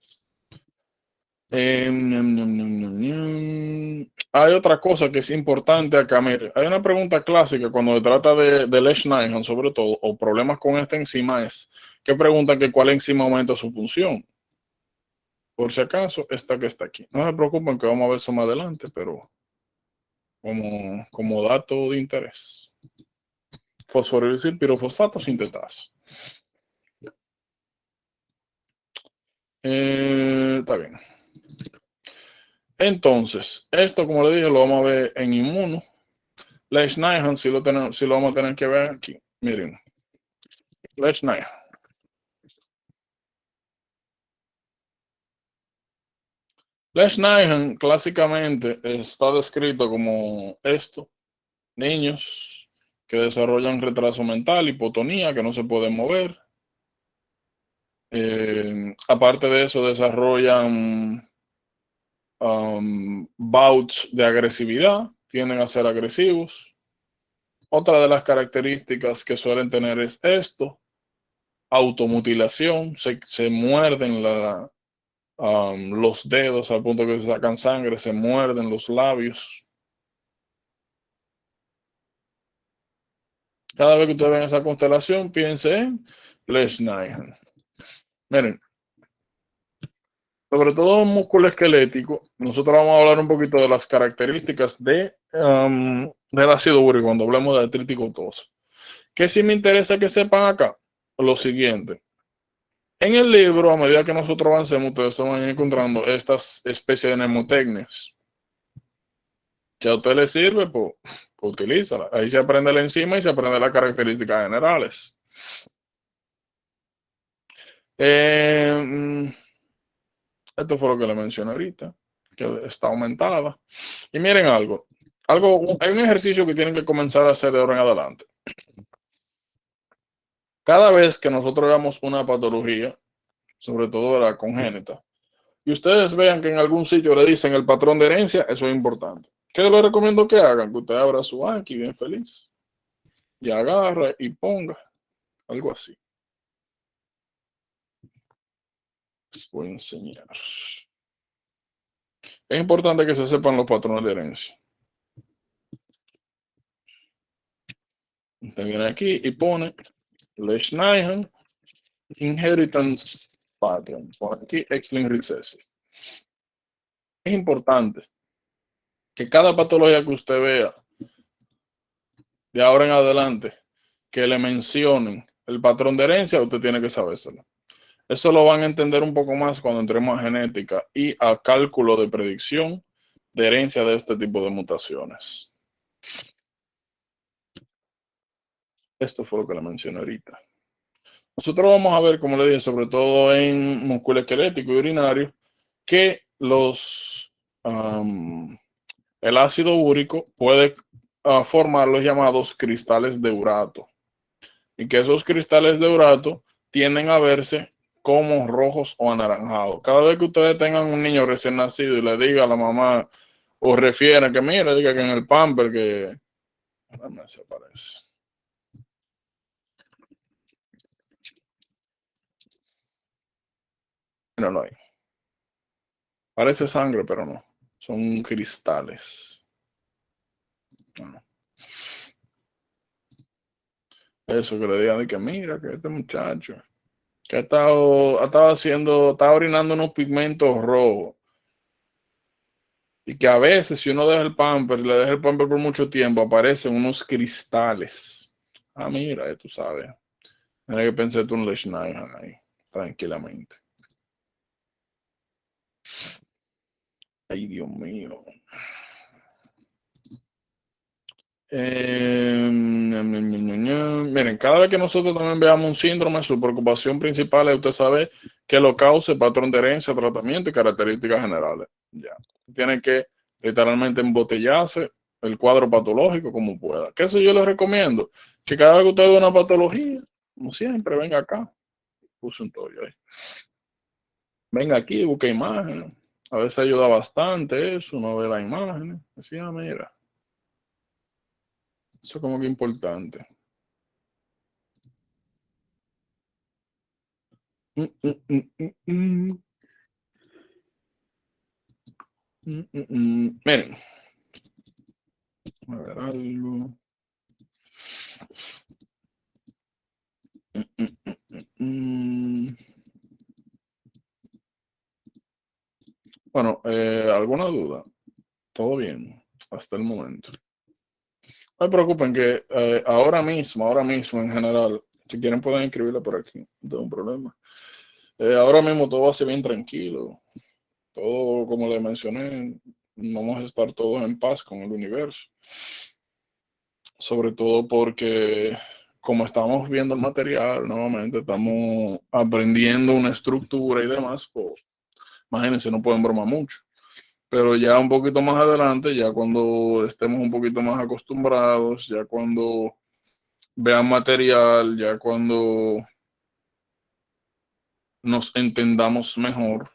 Hay otra cosa que es importante acá. Mire, hay una pregunta clásica cuando se trata de Lesch-Nyhan, sobre todo, o problemas con esta enzima, es que preguntan que cuál enzima aumenta su función. Por si acaso, esta que está aquí. No se preocupen que vamos a ver eso más adelante, pero como dato de interés. Fosforilusil pirofosfato sintetasa. Está bien. Entonces, esto, como le dije, lo vamos a ver en inmuno. Lesch-Nyhan, si lo vamos a tener que ver aquí. Miren. Lesch-Nyhan. Lesch-Nyhan clásicamente está descrito como esto. Niños que desarrollan retraso mental, hipotonía, que no se pueden mover. Aparte de eso, desarrollan bouts de agresividad, tienden a ser agresivos. Otra de las características que suelen tener es esto, automutilación, se muerden los dedos al punto que se sacan sangre, se muerden los labios. Cada vez que ustedes ven esa constelación, piensen en Lesch-Nyhan. Miren, sobre todo músculo esquelético, nosotros vamos a hablar un poquito de las características del ácido úrico cuando hablemos de artritis gotosa. ¿Qué sí me interesa que sepan acá? Lo siguiente. En el libro, a medida que nosotros avancemos, ustedes se van encontrando estas especies de mnemotecnias. Si a usted le sirve, pues utilízala. Ahí se aprende la enzima y se aprende las características generales. Esto fue lo que le mencioné ahorita, que está aumentada. Y miren algo, hay un ejercicio que tienen que comenzar a hacer de ahora en adelante. Cada vez que nosotros veamos una patología, sobre todo de la congénita, y ustedes vean que en algún sitio le dicen el patrón de herencia, eso es importante. ¿Qué les recomiendo que hagan? Que usted abra su Anki bien feliz y agarre y ponga algo así. Les voy a enseñar. Es importante que se sepan los patrones de herencia. Usted viene aquí y pone Lesch-Nyhan Inheritance Pattern. Por aquí, X-linked recessive. Es importante que cada patología que usted vea de ahora en adelante, que le mencionen el patrón de herencia, usted tiene que sabérselo. Eso lo van a entender un poco más cuando entremos a genética y a cálculo de predicción de herencia de este tipo de mutaciones. Esto fue lo que le mencioné ahorita. Nosotros vamos a ver, como le dije, sobre todo en músculo esquelético y urinario, que el ácido úrico puede formar los llamados cristales de urato. Y que esos cristales de urato tienden a verse como rojos o anaranjados. Cada vez que ustedes tengan un niño recién nacido y le diga a la mamá o refiere que mire, diga que en el pamper que... Déjame se aparece. Míralo ahí. Parece sangre, pero no. Son cristales. No. Eso que le digan de que mira, que este muchacho que ha estado orinando unos pigmentos rojos. Y que a veces si uno deja el pamper, le deja el pamper por mucho tiempo, aparecen unos cristales. Ah, mira, tú sabes. Tienes que pensar tú un Leishman ahí, tranquilamente. Ay, Dios mío. Miren, cada vez que nosotros también veamos un síndrome, su preocupación principal es usted saber qué lo causa, patrón de herencia, tratamiento y características generales. Ya. Tiene que literalmente embotellarse el cuadro patológico como pueda. ¿Qué eso yo les recomiendo? Que cada vez que usted vea una patología, como siempre, venga acá. Puse un tollo ahí. Venga aquí, busque imágenes. A veces ayuda bastante eso, uno ve las imágenes. Decía, mira, eso es como que importante. Miren, a ver algo. Bueno, ¿alguna duda? Todo bien, hasta el momento. No se preocupen que ahora mismo en general, si quieren pueden escribirlo por aquí, no tengo un problema. Ahora mismo todo va a ser bien tranquilo. Todo, como le mencioné, vamos a estar todos en paz con el universo. Sobre todo porque como estamos viendo el material nuevamente, estamos aprendiendo una estructura y demás, pues imagínense, no pueden bromar mucho. Pero ya un poquito más adelante, ya cuando estemos un poquito más acostumbrados, ya cuando vean material, ya cuando nos entendamos mejor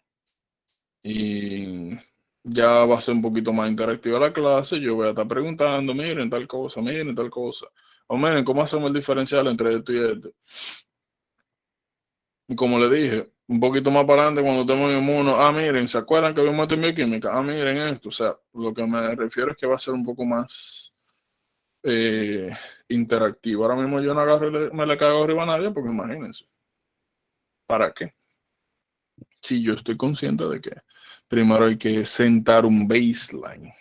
y ya va a ser un poquito más interactiva la clase, yo voy a estar preguntando, miren tal cosa, o miren cómo hacemos el diferencial entre esto y esto. Y como le dije, un poquito más para adelante cuando estemos en inmuno, miren, ¿se acuerdan que vimos esto en bioquímica? Miren esto, o sea, lo que me refiero es que va a ser un poco más interactivo. Ahora mismo yo no agarro me le cago arriba a nadie porque imagínense, ¿para qué? Si yo estoy consciente de que primero hay que sentar un baseline.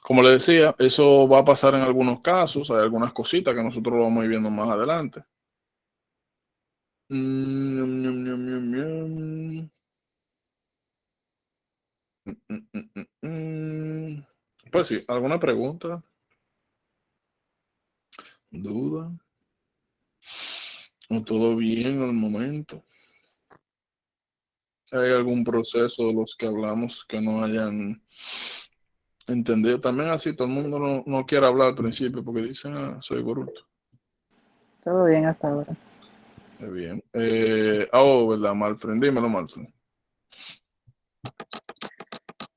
Como le decía, eso va a pasar en algunos casos, hay algunas cositas que nosotros lo vamos a ir viendo más adelante. Pues sí, ¿alguna pregunta? ¿Duda? ¿O todo bien al momento? ¿Hay algún proceso de los que hablamos que no hayan entendido? También así, todo el mundo no quiere hablar al principio porque dicen, soy bruto. Todo bien hasta ahora. Bien. ¿Verdad, Malfred? Dímelo, Malfred.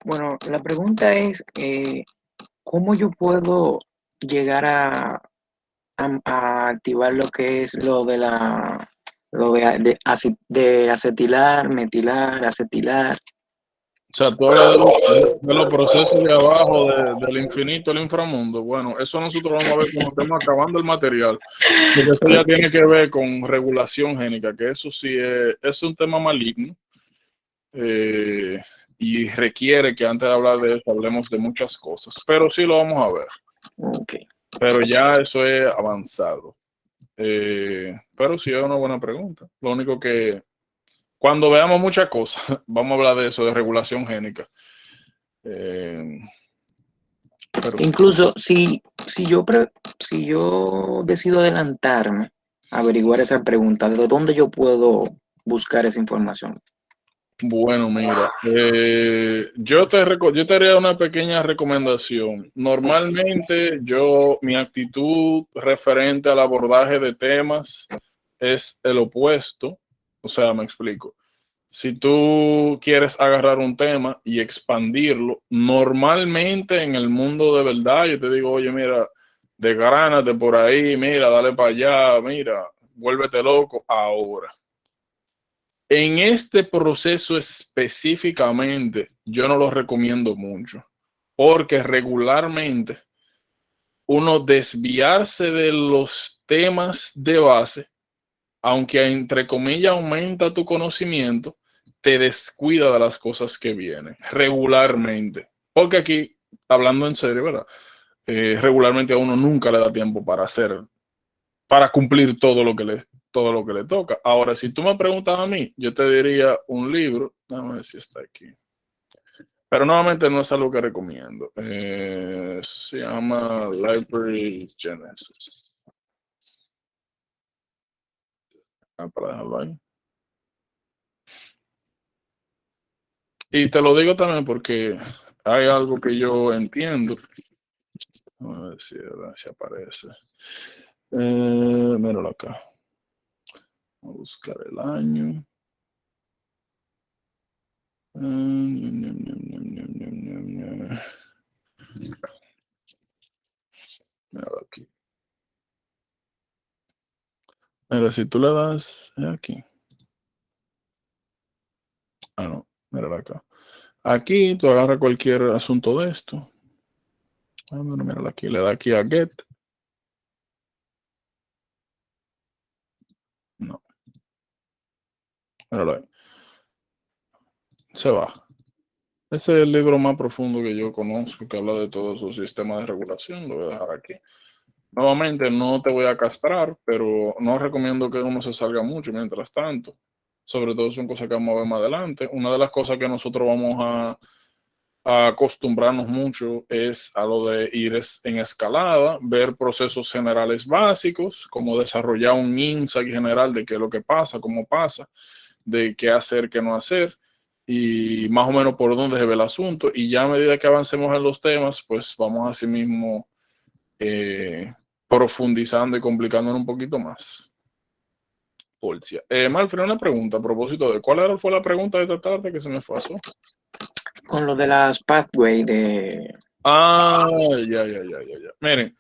Bueno, la pregunta es, ¿cómo yo puedo llegar a activar lo que es lo de de acetilar, metilar, acetilar? O sea, tú hablas de los procesos de abajo, del infinito al inframundo. Bueno, eso nosotros vamos a ver cuando estemos acabando el material. Porque eso ya tiene que ver con regulación génica, que eso sí es un tema maligno. Y requiere que antes de hablar de eso hablemos de muchas cosas. Pero sí lo vamos a ver. Ok. Pero ya eso es avanzado. Pero sí es una buena pregunta. Lo único que cuando veamos muchas cosas, vamos a hablar de eso, de regulación génica. Pero Incluso si yo decido adelantarme, averiguar esa pregunta, ¿de dónde yo puedo buscar esa información? bueno, mira, yo te haría una pequeña recomendación. Normalmente mi actitud referente al abordaje de temas es el opuesto. O sea, me explico. Si tú quieres agarrar un tema y expandirlo, normalmente en el mundo de verdad, yo te digo, oye, mira, desgránate por ahí, mira, dale para allá, mira, vuélvete loco ahora. En este proceso específicamente, yo no lo recomiendo mucho, porque regularmente uno desviarse de los temas de base, aunque entre comillas aumenta tu conocimiento, te descuida de las cosas que vienen regularmente. Porque aquí, hablando en serio, ¿verdad? Regularmente a uno nunca le da tiempo para cumplir todo lo que le toca. Ahora, si tú me preguntas a mí, yo te diría un libro, déjame ver si está aquí. Pero nuevamente no es algo que recomiendo. Se llama Library Genesis. Para dejarlo ahí. Y te lo digo también porque hay algo que yo entiendo. A ver si aparece. Míralo acá. Voy a buscar el año. Míralo aquí. Mira, si tú le das aquí. Ah, no. Míralo acá. Aquí tú agarras cualquier asunto de esto. Bueno, míralo aquí. Le da aquí a Get. No. Míralo ahí. Se va. Ese es el libro más profundo que yo conozco que habla de todos esos sistemas de regulación. Lo voy a dejar aquí. Nuevamente, no te voy a castrar, pero no recomiendo que uno se salga mucho mientras tanto. Sobre todo son cosas que vamos a ver más adelante. Una de las cosas que nosotros vamos a acostumbrarnos mucho es a lo de ir en escalada, ver procesos generales básicos, como desarrollar un insight general de qué es lo que pasa, cómo pasa, de qué hacer, qué no hacer, y más o menos por dónde se ve el asunto. Y ya a medida que avancemos en los temas, pues vamos así mismo profundizando y complicándonos un poquito más. Porcia. Malfred, una pregunta a propósito de fue la pregunta de esta tarde que se me pasó. Con lo de las pathway de... Ah, ya. Miren,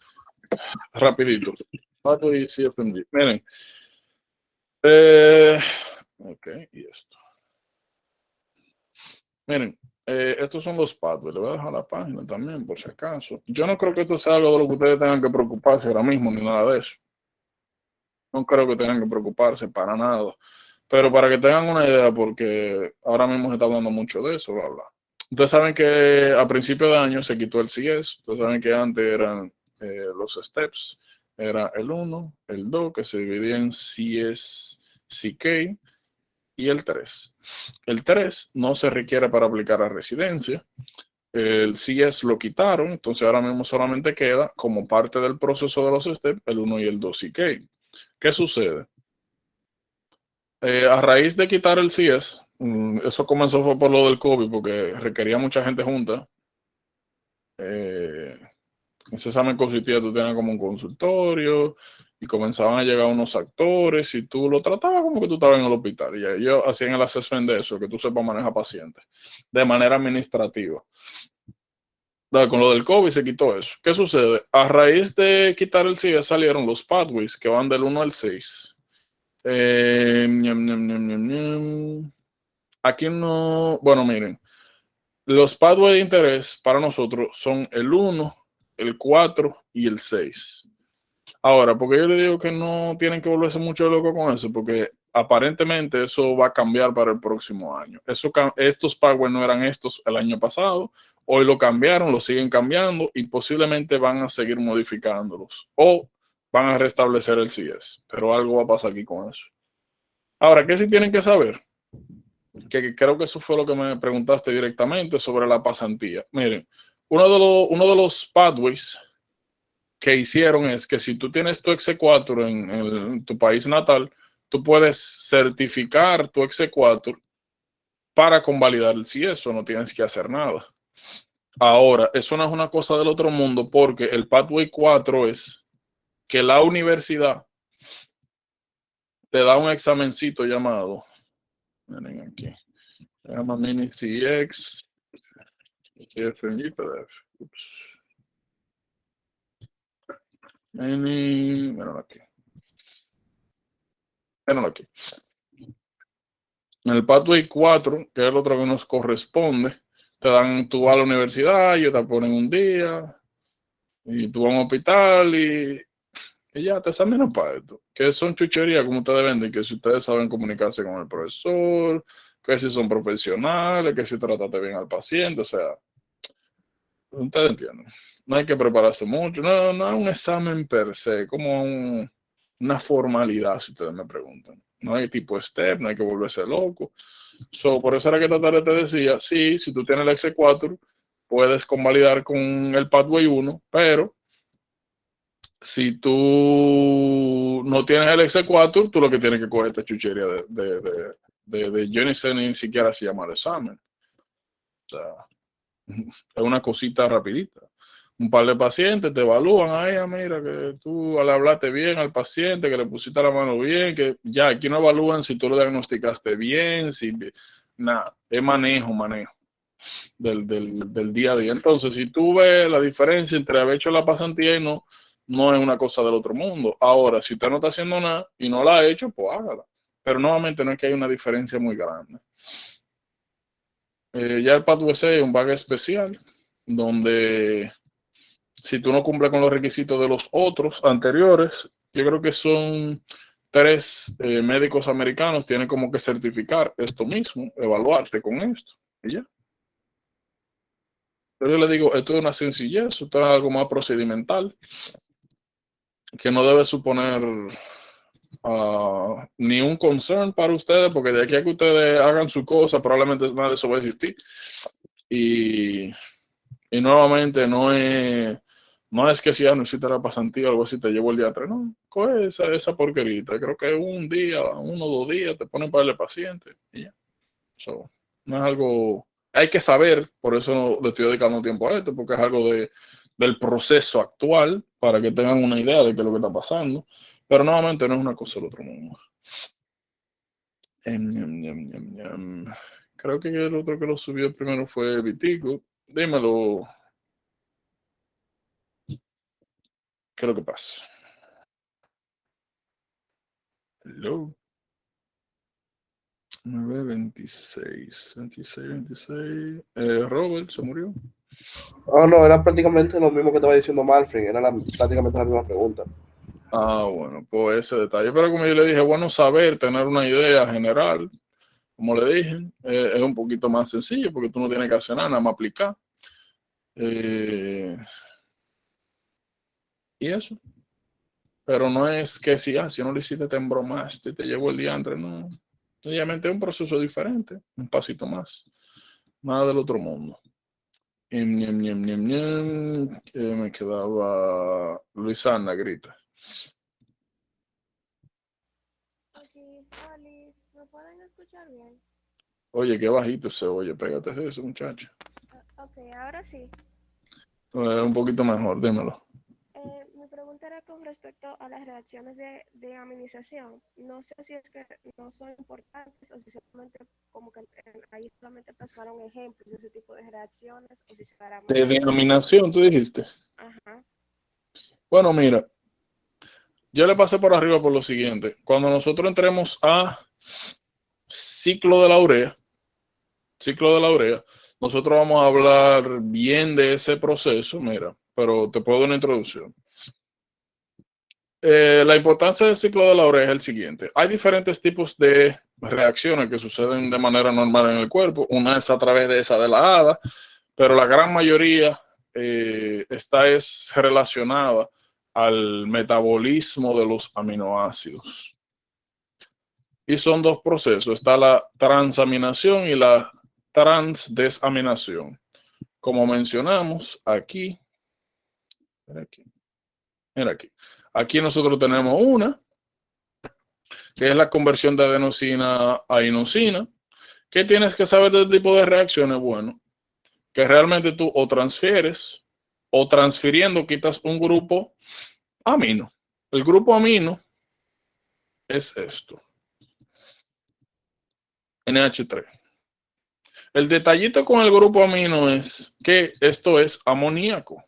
rapidito. Pathway CFMG. Miren. Ok, y esto. Miren, estos son los pathways. Le voy a dejar la página también, por si acaso. Yo no creo que esto sea algo de lo que ustedes tengan que preocuparse ahora mismo, ni nada de eso. No creo que tengan que preocuparse para nada. Pero para que tengan una idea, porque ahora mismo se está hablando mucho de eso, bla, bla. Ustedes saben que a principio de año se quitó el CS. Ustedes saben que antes eran los steps. Era el 1, el 2, que se dividía en CS, CK y el 3. El 3 no se requiere para aplicar a residencia. El CS lo quitaron, entonces ahora mismo solamente queda como parte del proceso de los steps el 1 y el 2 CK. ¿Qué sucede? A raíz de quitar el CS, eso comenzó fue por lo del COVID, porque requería mucha gente junta. Ese examen consistía, tú tenías como un consultorio y comenzaban a llegar unos actores y tú lo tratabas como que tú estabas en el hospital. Y ellos hacían el assessment de eso, que tú sepas manejar pacientes de manera administrativa. Con lo del COVID se quitó eso. ¿Qué sucede? A raíz de quitar el CS salieron los pathways que van del 1 al 6. Aquí no, bueno, miren, los pathways de interés para nosotros son el 1, el 4 y el 6. Ahora, porque yo le digo que no tienen que volverse mucho loco con eso, porque aparentemente eso va a cambiar para el próximo año. Estos pathways no eran estos el año pasado, hoy lo cambiaron, lo siguen cambiando y posiblemente van a seguir modificándolos o van a restablecer el CS, pero algo va a pasar aquí con eso. Ahora, ¿qué sí tienen que saber? Que creo que eso fue lo que me preguntaste directamente sobre la pasantía. Miren, uno de los pathways que hicieron es que si tú tienes tu exequatur en tu país natal, tú puedes certificar tu exequatur para convalidar el CIESO, no tienes que hacer nada. Ahora, eso no es una cosa del otro mundo porque el pathway 4 es que la universidad te da un examencito llamado, miren aquí, se llama Mini CX, CFMG PDF. Míralo aquí. Míralo aquí. En el Pathway 4, que es el otro que nos corresponde, te dan, tú vas a la universidad, ellos te ponen un día, y tú vas a un hospital y ya te examinan para esto. Que son chucherías como ustedes venden, que si ustedes saben comunicarse con el profesor, que si son profesionales, que si trataste bien al paciente, o sea, ustedes entienden. No hay que prepararse mucho, no es un examen per se, como una formalidad, si ustedes me preguntan. No hay tipo step, no hay que volverse loco. Por eso era que esta tarde te decía, sí, si tú tienes el X4, puedes convalidar con el Pathway 1, pero si tú no tienes el X4, tú lo que tienes que coger esta chuchería yo ni sé ni siquiera se llama el examen. O sea, es una cosita rapidita. Un par de pacientes te evalúan, ay, mira, que tú le hablaste bien al paciente, que le pusiste la mano bien, que ya aquí no evalúan si tú lo diagnosticaste bien, si nada, es manejo del día a día. Entonces, si tú ves la diferencia entre haber hecho la pasantía y no es una cosa del otro mundo. Ahora, si usted no está haciendo nada y no la ha hecho, pues hágala. Pero nuevamente no es que hay una diferencia muy grande. Ya el Pathway 6 es un bag especial, donde si tú no cumples con los requisitos de los otros anteriores, yo creo que son 3 médicos americanos, tienen como que certificar esto mismo, evaluarte con esto, y ya. Pero yo le digo, esto es una sencillez, esto es algo más procedimental, que no debe suponer ni un concern para ustedes, porque de aquí a que ustedes hagan su cosa, probablemente nada de eso va a existir. Y nuevamente no es que si ya no hiciste la pasantía o algo así, te llevo el día 3, no, coge esa porquerita. Creo que un día, 1 o 2 días te ponen para el paciente y ya. No es algo, hay que saber, por eso le estoy dedicando tiempo a esto, porque es algo del proceso actual, para que tengan una idea de qué es lo que está pasando. Pero nuevamente no es una cosa del otro mundo. Creo que el otro que lo subió primero fue Vitico. Dímelo. ¿Qué es lo que pasa? Hello. 9:26. 26. Robert se murió. Oh, no, era prácticamente lo mismo que estaba diciendo Malfrin, era prácticamente la misma pregunta. Bueno, pues ese detalle. Pero como yo le dije, bueno saber, tener una idea general, como le dije, es un poquito más sencillo porque tú no tienes que hacer nada más aplicar. Y eso. Pero no es que si no lo hiciste te embromaste, te llevo el diantre, no. Obviamente es un proceso diferente, un pasito más. Nada del otro mundo. Me quedaba Luisana grita. ¿Me pueden escuchar bien? Oye, qué bajito se oye, pégate de eso, muchacho. Ok, ahora sí. Un poquito mejor, dímelo. Mi pregunta era con respecto a las reacciones de aminización. No sé si es que no son importantes o si solamente como que ahí solamente plasmaron ejemplos de ese tipo de reacciones o si se dará más. De denominación, tú dijiste. Ajá. Bueno, mira, yo le pasé por arriba por lo siguiente. Cuando nosotros entremos a ciclo de la urea, nosotros vamos a hablar bien de ese proceso, mira, pero te puedo dar una introducción. La importancia del ciclo de la urea es el siguiente. Hay diferentes tipos de reacciones que suceden de manera normal en el cuerpo. Una es a través de esa de la ADA, pero la gran mayoría está es relacionada al metabolismo de los aminoácidos. Y son 2 procesos. Está la transaminación y la transdesaminación. Como mencionamos aquí, mira aquí. Aquí nosotros tenemos una, que es la conversión de adenosina a inosina. ¿Qué tienes que saber de este tipo de reacciones? Bueno, que realmente tú o transfieres o transfiriendo quitas un grupo amino. El grupo amino es esto, NH3. El detallito con el grupo amino es que esto es amoníaco.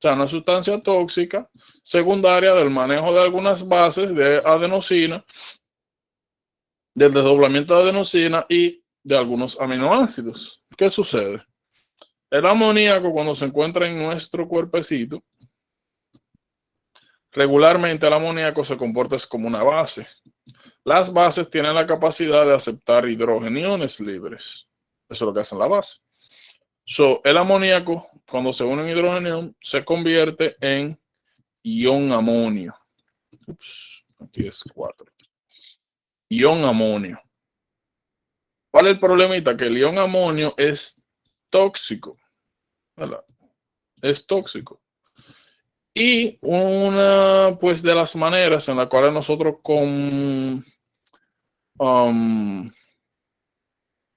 O sea, una sustancia tóxica secundaria del manejo de algunas bases de adenosina, del desdoblamiento de adenosina y de algunos aminoácidos. ¿Qué sucede? El amoníaco, cuando se encuentra en nuestro cuerpecito, regularmente el amoníaco se comporta como una base. Las bases tienen la capacidad de aceptar hidrogeniones libres. Eso es lo que hacen la base. So, el amoníaco, cuando se une un hidrogenión, se convierte en ion amonio. Ups, aquí es 4. Ion amonio. ¿Cuál es el problemita? Que el ion amonio es tóxico, ¿verdad? Es tóxico. Y una, pues, de las maneras en las cuales nosotros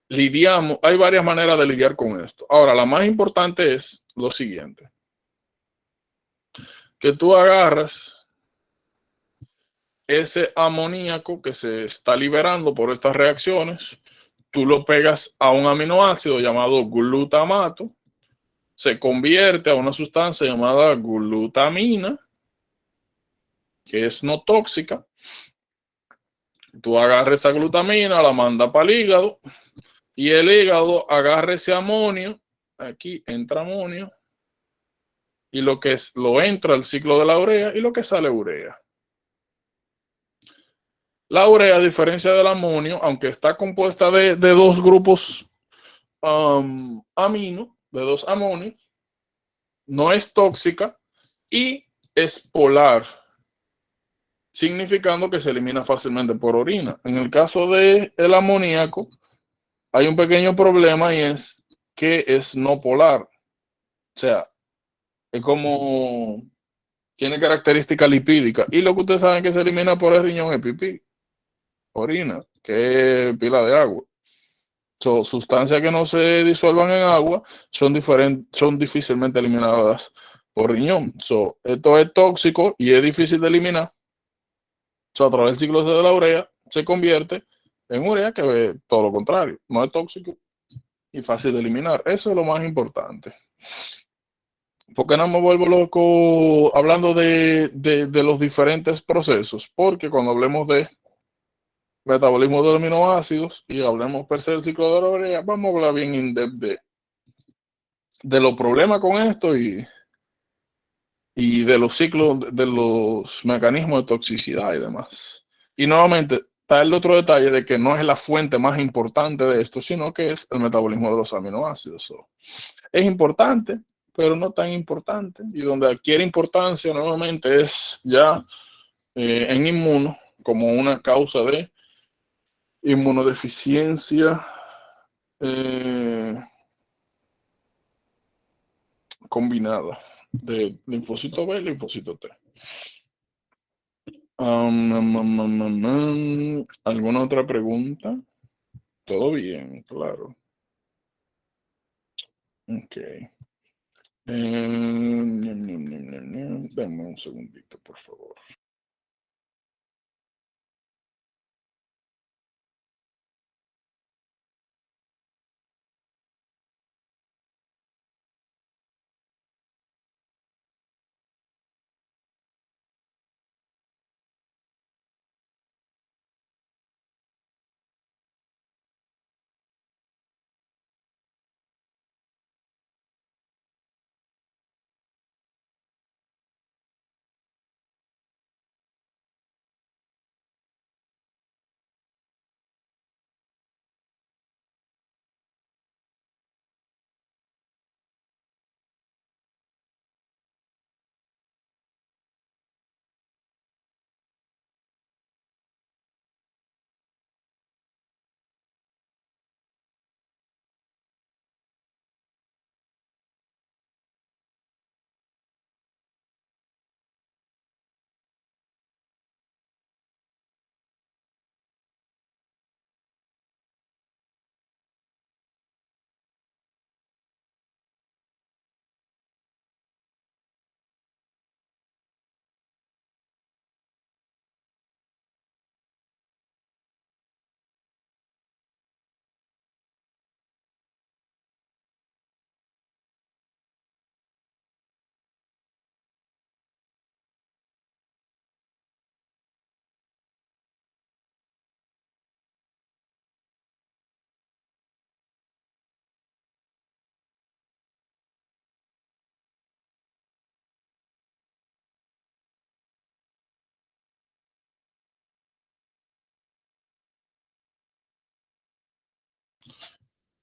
lidiamos, hay varias maneras de lidiar con esto. Ahora, la más importante es lo siguiente. Que tú agarras ese amoníaco que se está liberando por estas reacciones, tú lo pegas a un aminoácido llamado glutamato, se convierte a una sustancia llamada glutamina, que es no tóxica. Tú agarras esa glutamina, la manda para el hígado, y el hígado agarra ese amonio, aquí entra amonio, y lo que es, lo entra al ciclo de la urea, y lo que sale urea. La urea, a diferencia del amonio, aunque está compuesta de dos grupos amino, de dos amonios, no es tóxica y es polar, significando que se elimina fácilmente por orina. En el caso del amoníaco, hay un pequeño problema y es que es no polar. O sea, es como, tiene característica lipídica. Y lo que ustedes saben que se elimina por el riñón es pipí, orina, que es pila de agua. So, sustancias que no se disuelvan en agua son difícilmente eliminadas por riñón. So, esto es tóxico y es difícil de eliminar. So, a través del ciclo de la urea se convierte en urea, que es todo lo contrario, no es tóxico y fácil de eliminar. Eso es lo más importante. ¿Por qué no me vuelvo loco hablando de los diferentes procesos? Porque cuando hablemos de metabolismo de los aminoácidos y hablemos per se del ciclo de la urea, vamos a hablar bien in depth de los problemas con esto y de los ciclos, de los mecanismos de toxicidad y demás. Y nuevamente, está el otro detalle de que no es la fuente más importante de esto, sino que es el metabolismo de los aminoácidos. So, es importante, pero no tan importante. Y donde adquiere importancia nuevamente es ya en inmuno, como una causa de inmunodeficiencia combinada de linfocito B y linfocito T. ¿Alguna otra pregunta? Todo bien, claro. Ok. Dame un segundito, por favor.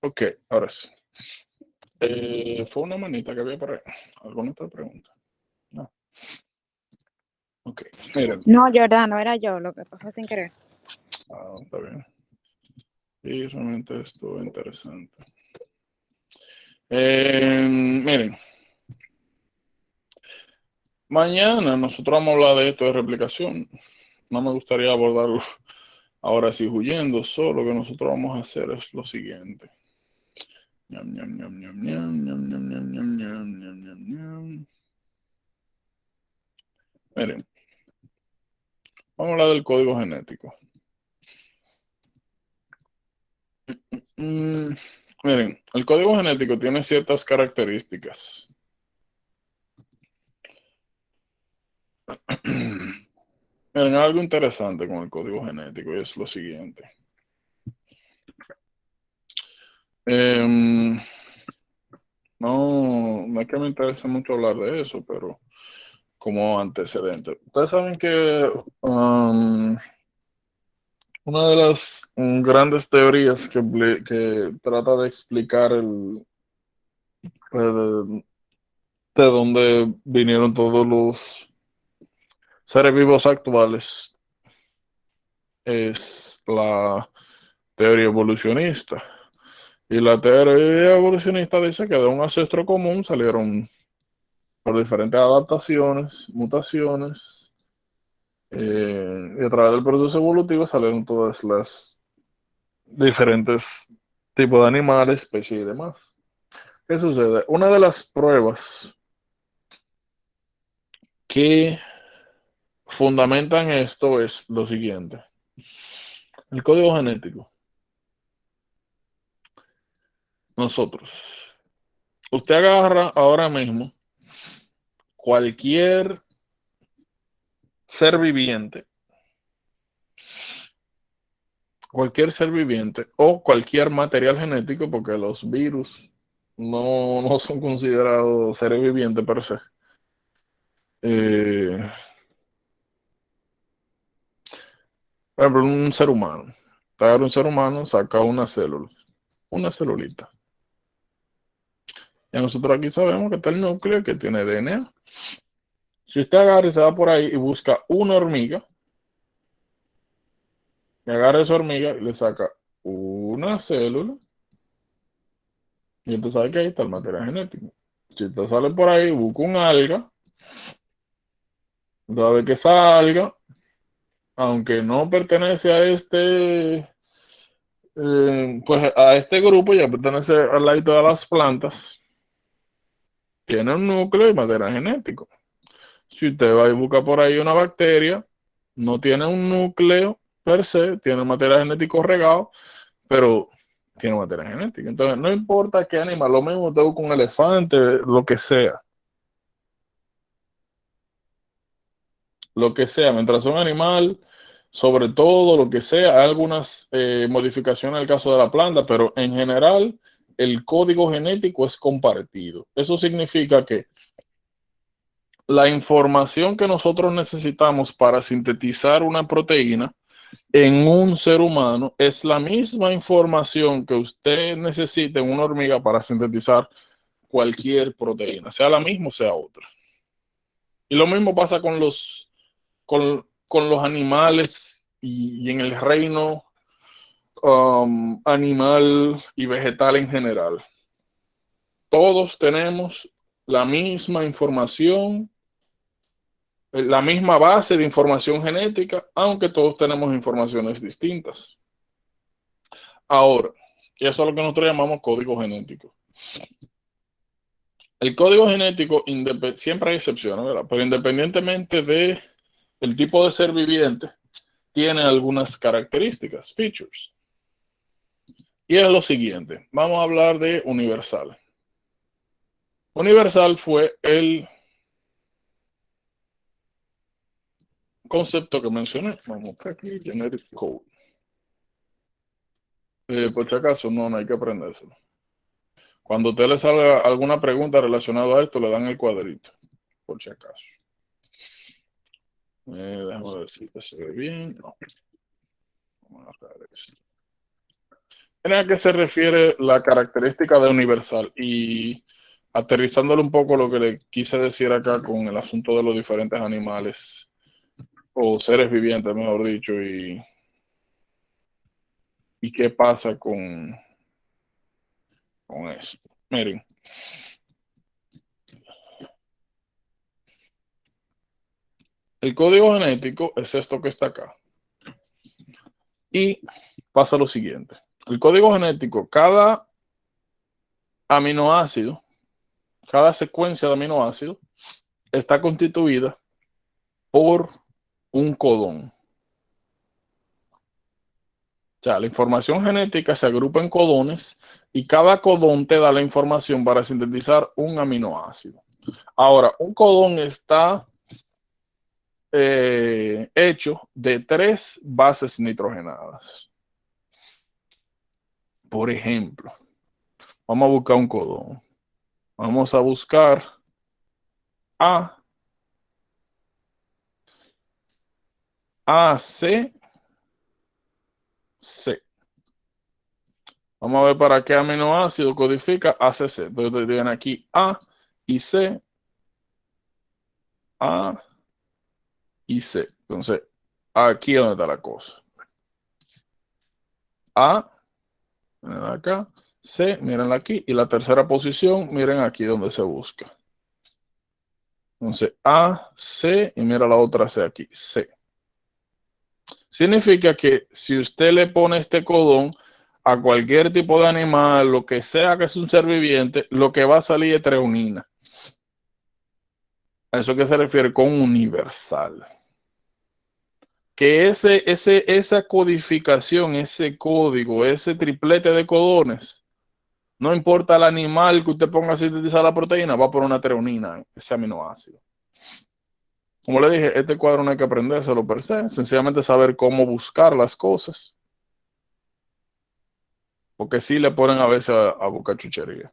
Ok, ahora sí. Fue una manita que había por ahí. ¿Alguna otra pregunta? No. Ok, miren. No, Jordán, no era yo, lo que pasó sin querer. Está bien. Y realmente esto es interesante. Miren, mañana nosotros vamos a hablar de esto de replicación. No me gustaría abordarlo ahora sí huyendo, solo que nosotros vamos a hacer es lo siguiente. Ñam, ñam, ñam, ñam, ñam, ñam, ñam, ñam, ñam, ñam, ñam, ñam, ñam. Miren, vamos a hablar del código genético. Miren, el código genético tiene ciertas características. Miren, algo interesante con el código genético y es lo siguiente. No es que me interese mucho hablar de eso, pero como antecedente. Ustedes saben que una de las grandes teorías que trata de explicar de dónde vinieron todos los seres vivos actuales es la teoría evolucionista. Y la teoría evolucionista dice que de un ancestro común salieron por diferentes adaptaciones, mutaciones, y a través del proceso evolutivo salieron todas las diferentes tipos de animales, especies y demás. ¿Qué sucede? Una de las pruebas que fundamentan esto es lo siguiente. El código genético. Nosotros. Usted agarra ahora mismo cualquier ser viviente o cualquier material genético, porque los virus no son considerados seres vivientes per se. Por ejemplo, un ser humano. Agarra un ser humano, saca una célula, una celulita. Y nosotros aquí sabemos que está el núcleo que tiene DNA. Si usted agarra y se va por ahí y busca una hormiga, y agarra esa hormiga y le saca una célula, y usted sabe que ahí está el material genético. Si usted sale por ahí y busca un alga, sabe que esa alga, aunque no pertenece a pues a este grupo, ya pertenece al lado de las plantas, tiene un núcleo y material genético. Si usted va y busca por ahí una bacteria, no tiene un núcleo per se, tiene material genético regado, pero tiene material genético. Entonces, no importa qué animal, lo mismo usted busca un elefante, lo que sea, mientras sea un animal, sobre todo lo que sea, hay algunas modificaciones en el caso de la planta, pero en general el código genético es compartido. Eso significa que la información que nosotros necesitamos para sintetizar una proteína en un ser humano es la misma información que usted necesita en una hormiga para sintetizar cualquier proteína, sea la misma o sea otra. Y lo mismo pasa con los animales y en el reino animal y vegetal en general. Todos tenemos la misma información, la misma base de información genética, aunque todos tenemos informaciones distintas. Ahora, y eso es lo que nosotros llamamos código genético. El código genético, siempre hay excepciones, ¿verdad? Pero independientemente de el tipo de ser viviente, tiene algunas características, features. Y es lo siguiente, vamos a hablar de universal. Universal fue el concepto que mencioné. Vamos a aquí, generic code. Por si acaso, no hay que aprendérselo. Cuando a usted le salga alguna pregunta relacionada a esto, le dan el cuadrito, por si acaso. Déjame ver si se ve bien. No. Vamos a hacer esto. ¿A qué se refiere la característica de universal? Y aterrizándole un poco lo que le quise decir acá con el asunto de los diferentes animales o seres vivientes, mejor dicho, y qué pasa con eso. Miren, el código genético es esto que está acá. Y pasa lo siguiente. El código genético, cada aminoácido, cada secuencia de aminoácidos está constituida por un codón. O sea, la información genética se agrupa en codones y cada codón te da la información para sintetizar un aminoácido. Ahora, un codón está hecho de 3 bases nitrogenadas. Por ejemplo, vamos a buscar un codón. Vamos a buscar ACC. Vamos a ver para qué aminoácido codifica ACC. Entonces tienen aquí A y C, A y C. Entonces, aquí es donde está la cosa. A, miren acá, C, miren aquí, y la tercera posición, miren aquí donde se busca. Entonces, A, C, y mira la otra C aquí, C. Significa que si usted le pone este codón a cualquier tipo de animal, lo que sea que es un ser viviente, lo que va a salir es treonina. A eso que se refiere con universal. Que esa codificación, ese código, ese triplete de codones, no importa el animal que usted ponga a sintetizar la proteína, va por una treonina, ese aminoácido. Como le dije, este cuadro no hay que aprendérselo per se, sencillamente saber cómo buscar las cosas. Porque sí le ponen a veces a buscar chuchería.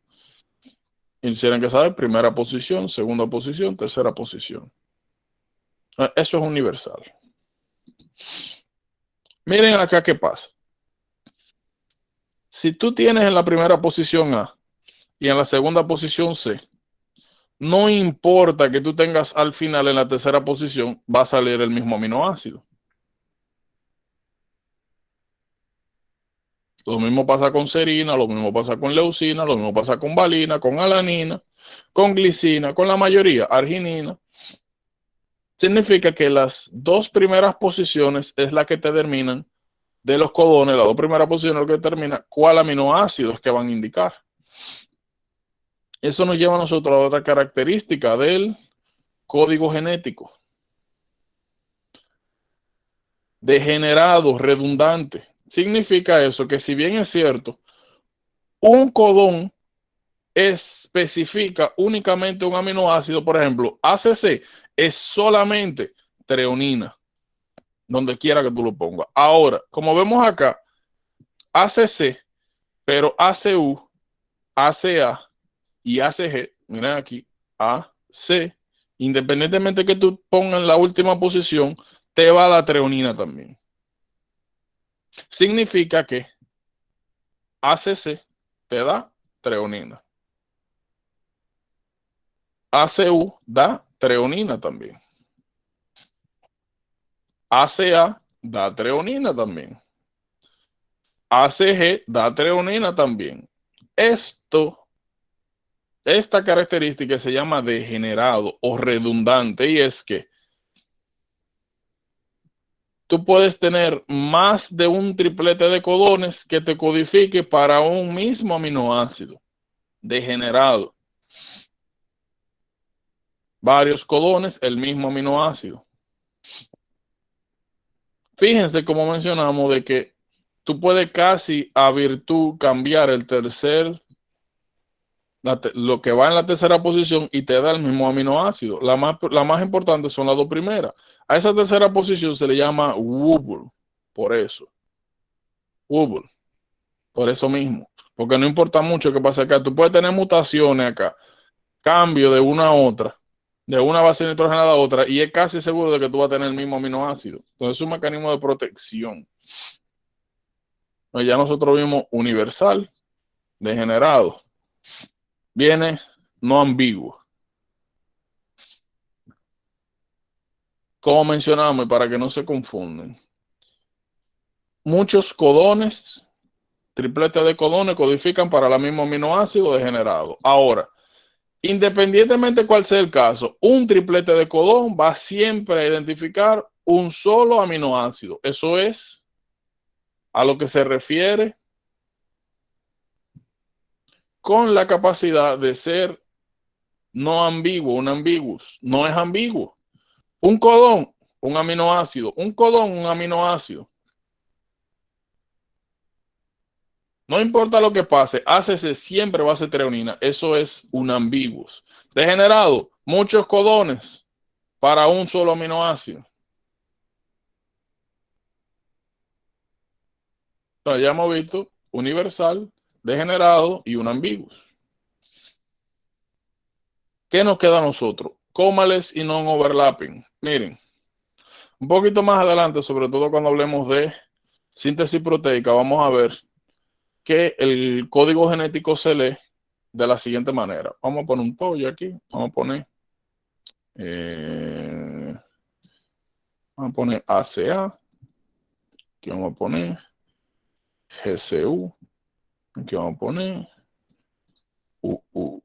Y tienen que saber primera posición, segunda posición, tercera posición. Eso es universal. Miren acá qué pasa. Si tú tienes en la primera posición A y en la segunda posición C, no importa que tú tengas al final en la tercera posición, va a salir el mismo aminoácido. Lo mismo pasa con serina, lo mismo pasa con leucina, lo mismo pasa con valina, con alanina, con glicina, con la mayoría, arginina. Significa que las 2 primeras posiciones es la que te determinan de los codones, las 2 primeras posiciones es lo que determina cuál aminoácido es que van a indicar. Eso nos lleva a nosotros a otra característica del código genético. Degenerado, redundante. Significa eso que si bien es cierto, un codón especifica únicamente un aminoácido, por ejemplo, ACC es solamente treonina, donde quiera que tú lo pongas. Ahora, como vemos acá, ACC, pero ACU, ACA y ACG, miren aquí, AC, independientemente que tú pongas en la última posición, te va a dar treonina también. Significa que ACC te da treonina. ACU da treonina también. ACA da treonina también. ACG da treonina también. Esta característica se llama degenerado o redundante, y es que tú puedes tener más de un triplete de codones que te codifique para un mismo aminoácido degenerado. Varios codones, el mismo aminoácido. Fíjense como mencionamos de que tú puedes casi a virtud cambiar el tercer, lo que va en la tercera posición y te da el mismo aminoácido. La más importante son las 2 primeras. A esa tercera posición se le llama Wobble, por eso. Wobble, por eso mismo. Porque no importa mucho qué pasa acá. Tú puedes tener mutaciones acá, cambio de una a otra, de una base nitrogenada a otra, y es casi seguro de que tú vas a tener el mismo aminoácido. Entonces es un mecanismo de protección. Ya nosotros vimos universal, degenerado. Viene no ambiguo. Como mencionamos, y para que no se confunden, muchos codones, tripletes de codones, codifican para el mismo aminoácido degenerado. Ahora, independientemente de cuál sea el caso, un triplete de codón va siempre a identificar un solo aminoácido. Eso es a lo que se refiere con la capacidad de ser no ambiguo, un ambiguous. No es ambiguo. Un codón, un aminoácido. Un codón, un aminoácido. No importa lo que pase, ACC siempre va a ser treonina. Eso es un ambiguous. Degenerado, muchos codones para un solo aminoácido. Entonces ya hemos visto universal, degenerado y un ambiguous. ¿Qué nos queda a nosotros? Cómales y non-overlapping. Miren, un poquito más adelante, sobre todo cuando hablemos de síntesis proteica, vamos a ver que el código genético se lee de la siguiente manera. Vamos a poner un pollo aquí. Vamos a poner ACA. Aquí vamos a poner GCU. Aquí vamos a poner UUU.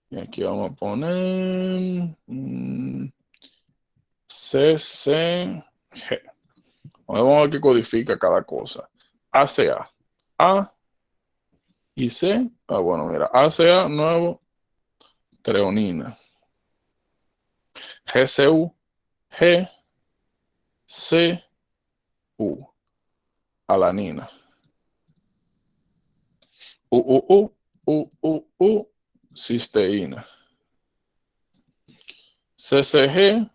Y aquí vamos a poner CCG. Vamos a ver qué codifica cada cosa. ACA. A y C. Bueno, mira. ACA nuevo. Treonina. GCU. G. C. U. Alanina. U. Cisteína. CCG.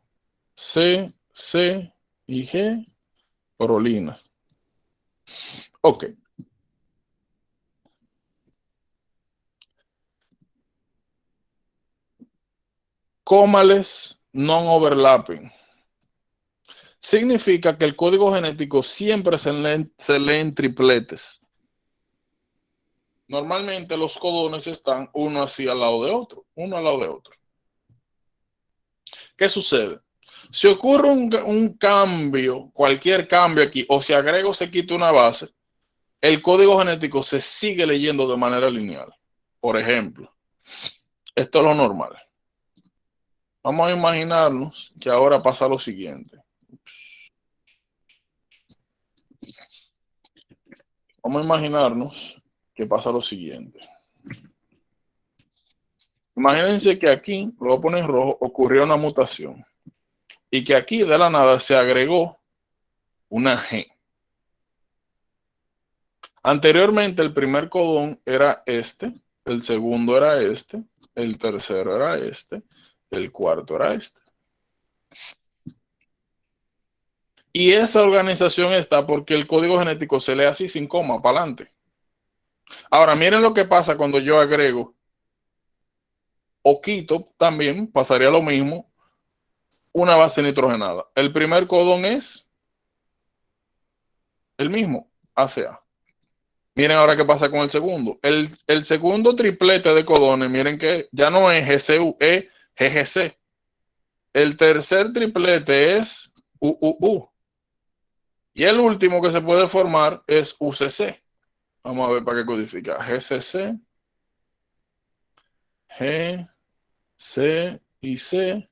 C. C y G. Prolina. Ok. Cómales non-overlapping. Significa que el código genético siempre se lee en tripletes. Normalmente los codones están uno así al lado de otro, uno al lado de otro. ¿Qué sucede? Si ocurre un cambio, cualquier cambio aquí, o si agrego o se quita una base, el código genético se sigue leyendo de manera lineal. Por ejemplo, esto es lo normal. Vamos a imaginarnos que ahora pasa lo siguiente. Vamos a imaginarnos que pasa lo siguiente. Imagínense que aquí, lo voy a poner en rojo, ocurrió una mutación. Y que aquí de la nada se agregó una G. Anteriormente el primer codón era este, el segundo era este, el tercero era este, el cuarto era este. Y esa organización está porque el código genético se lee así sin coma, para adelante. Ahora, miren lo que pasa cuando yo agrego o quito, también pasaría lo mismo, una base nitrogenada. El primer codón es el mismo, ACA. Miren ahora qué pasa con el segundo. El segundo triplete de codones, miren que ya no es GCU, es GGC. El tercer triplete es UUU. Y el último que se puede formar es UCC. Vamos a ver para qué codifica. GCC, G, C y C.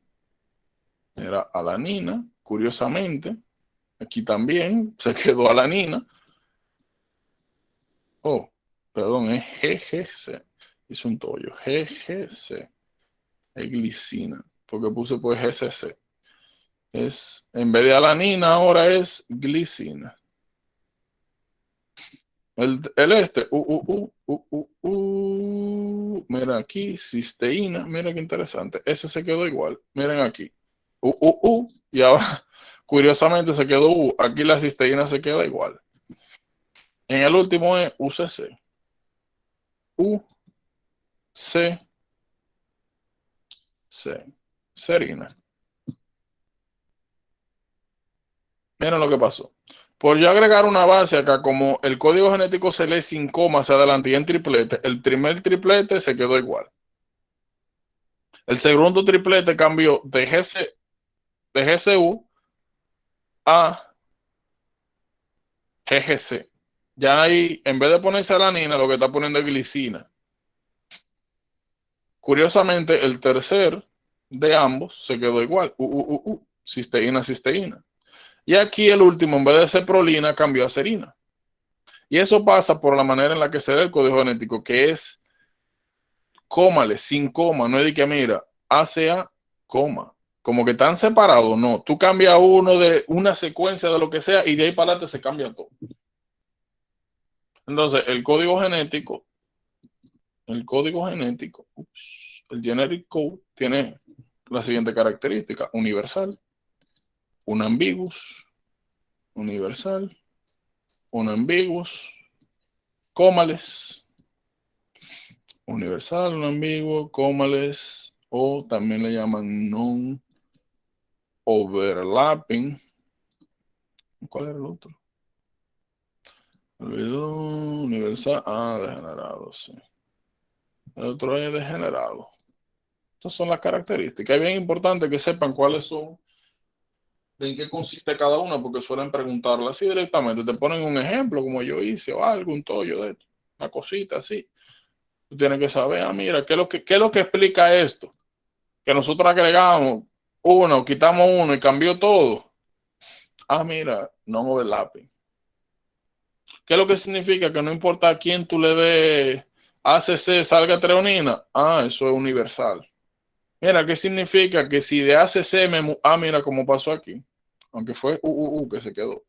Era alanina, curiosamente. Aquí también se quedó alanina. Oh, perdón, es GGC. Hice un tollo. GGC. Es glicina. Porque puse pues GCC. Es, en vez de alanina, ahora es glicina. Mira aquí, cisteína. Mira qué interesante. Ese se quedó igual. Miren aquí. Y ahora, curiosamente, se quedó U. Aquí la cisteína se queda igual. En el último es UCC. C. Serina. Miren lo que pasó. Por yo agregar una base acá, como el código genético se lee sin coma hacia adelante y en triplete, el primer triplete se quedó igual. El segundo triplete cambió de GCU a GGC. Ya ahí, en vez de ponerse alanina, lo que está poniendo es glicina. Curiosamente, el tercer de ambos se quedó igual. Cisteína, cisteína. Y aquí el último, en vez de ser prolina, cambió a serina. Y eso pasa por la manera en la que se ve el código genético, que es cómale, sin coma. No es de que, mira, ACA, coma. Como que están separados, no. Tú cambias uno de una secuencia de lo que sea y de ahí para adelante se cambia todo. Entonces, el código genético, el generic code, tiene la siguiente característica: universal, unambiguous, universal, unambiguous, cómales, universal, unambiguo, cómales, o también le llaman non-overlapping. ¿Cuál era el otro? Olvidó, universal, degenerado, sí. El otro es degenerado. Estas son las características. Es bien importante que sepan cuáles son, en qué consiste cada una, porque suelen preguntarla así directamente. Te ponen un ejemplo, como yo hice, o algo, un tollo de esto, una cosita así. Tú tienes que saber, mira, ¿qué es lo que explica esto? Que nosotros agregamos uno, quitamos uno y cambió todo. Mira, no overlapping. ¿Qué es lo que significa? Que no importa a quién tú le des ACC, salga treonina. Eso es universal. Mira, ¿qué significa? Que si de ACC mira cómo pasó aquí. Aunque fue que se quedó.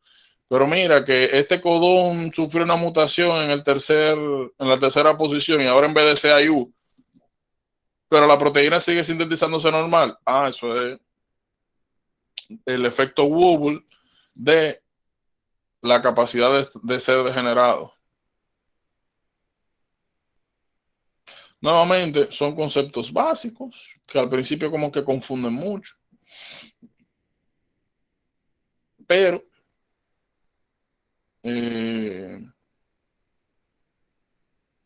Pero mira que este codón sufrió una mutación en la tercera posición y ahora en vez de ser hay U. Pero la proteína sigue sintetizándose normal. Eso es el efecto Wobble de la capacidad de ser degenerado. Nuevamente, son conceptos básicos que al principio como que confunden mucho. Pero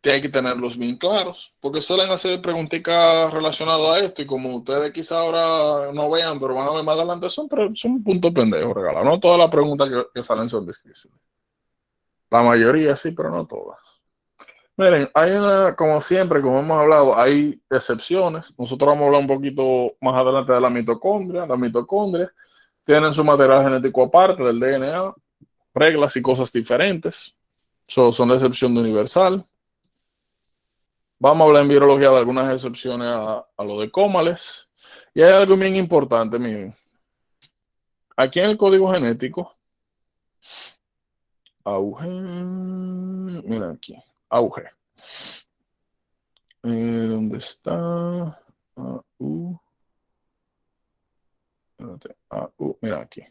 que hay que tenerlos bien claros, porque suelen hacer preguntitas relacionadas a esto y como ustedes quizá ahora no vean, pero van a ver más adelante, son puntos pendejos regalados. No todas las preguntas que salen son difíciles. La mayoría sí, pero no todas. Miren, como siempre, como hemos hablado, hay excepciones. Nosotros vamos a hablar un poquito más adelante de la mitocondria. La mitocondria tienen su material genético aparte del DNA, reglas y cosas diferentes. Son la excepción de universal. Vamos a hablar en virología de algunas excepciones a lo de cómales. Y hay algo bien importante, miren. Aquí en el código genético, miren aquí, auge. ¿Dónde está? Mira aquí.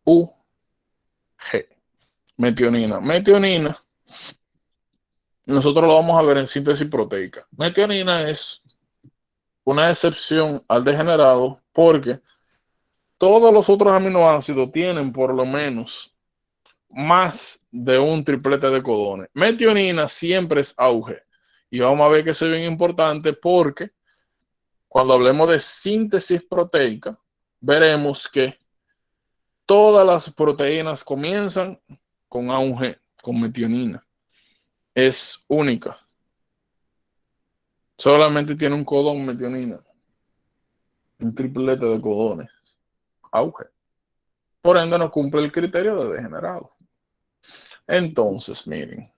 G. Metionina. Metionina, nosotros lo vamos a ver en síntesis proteica. Metionina es una excepción al degenerado porque todos los otros aminoácidos tienen por lo menos más de un triplete de codones. Metionina siempre es auge. Y vamos a ver que eso es bien importante porque cuando hablemos de síntesis proteica, veremos que todas las proteínas comienzan con auge, con metionina. Es única. Solamente tiene un codón metionina. Un triplete de codones. Auge. Por ende no cumple el criterio de degenerado. Entonces, miren.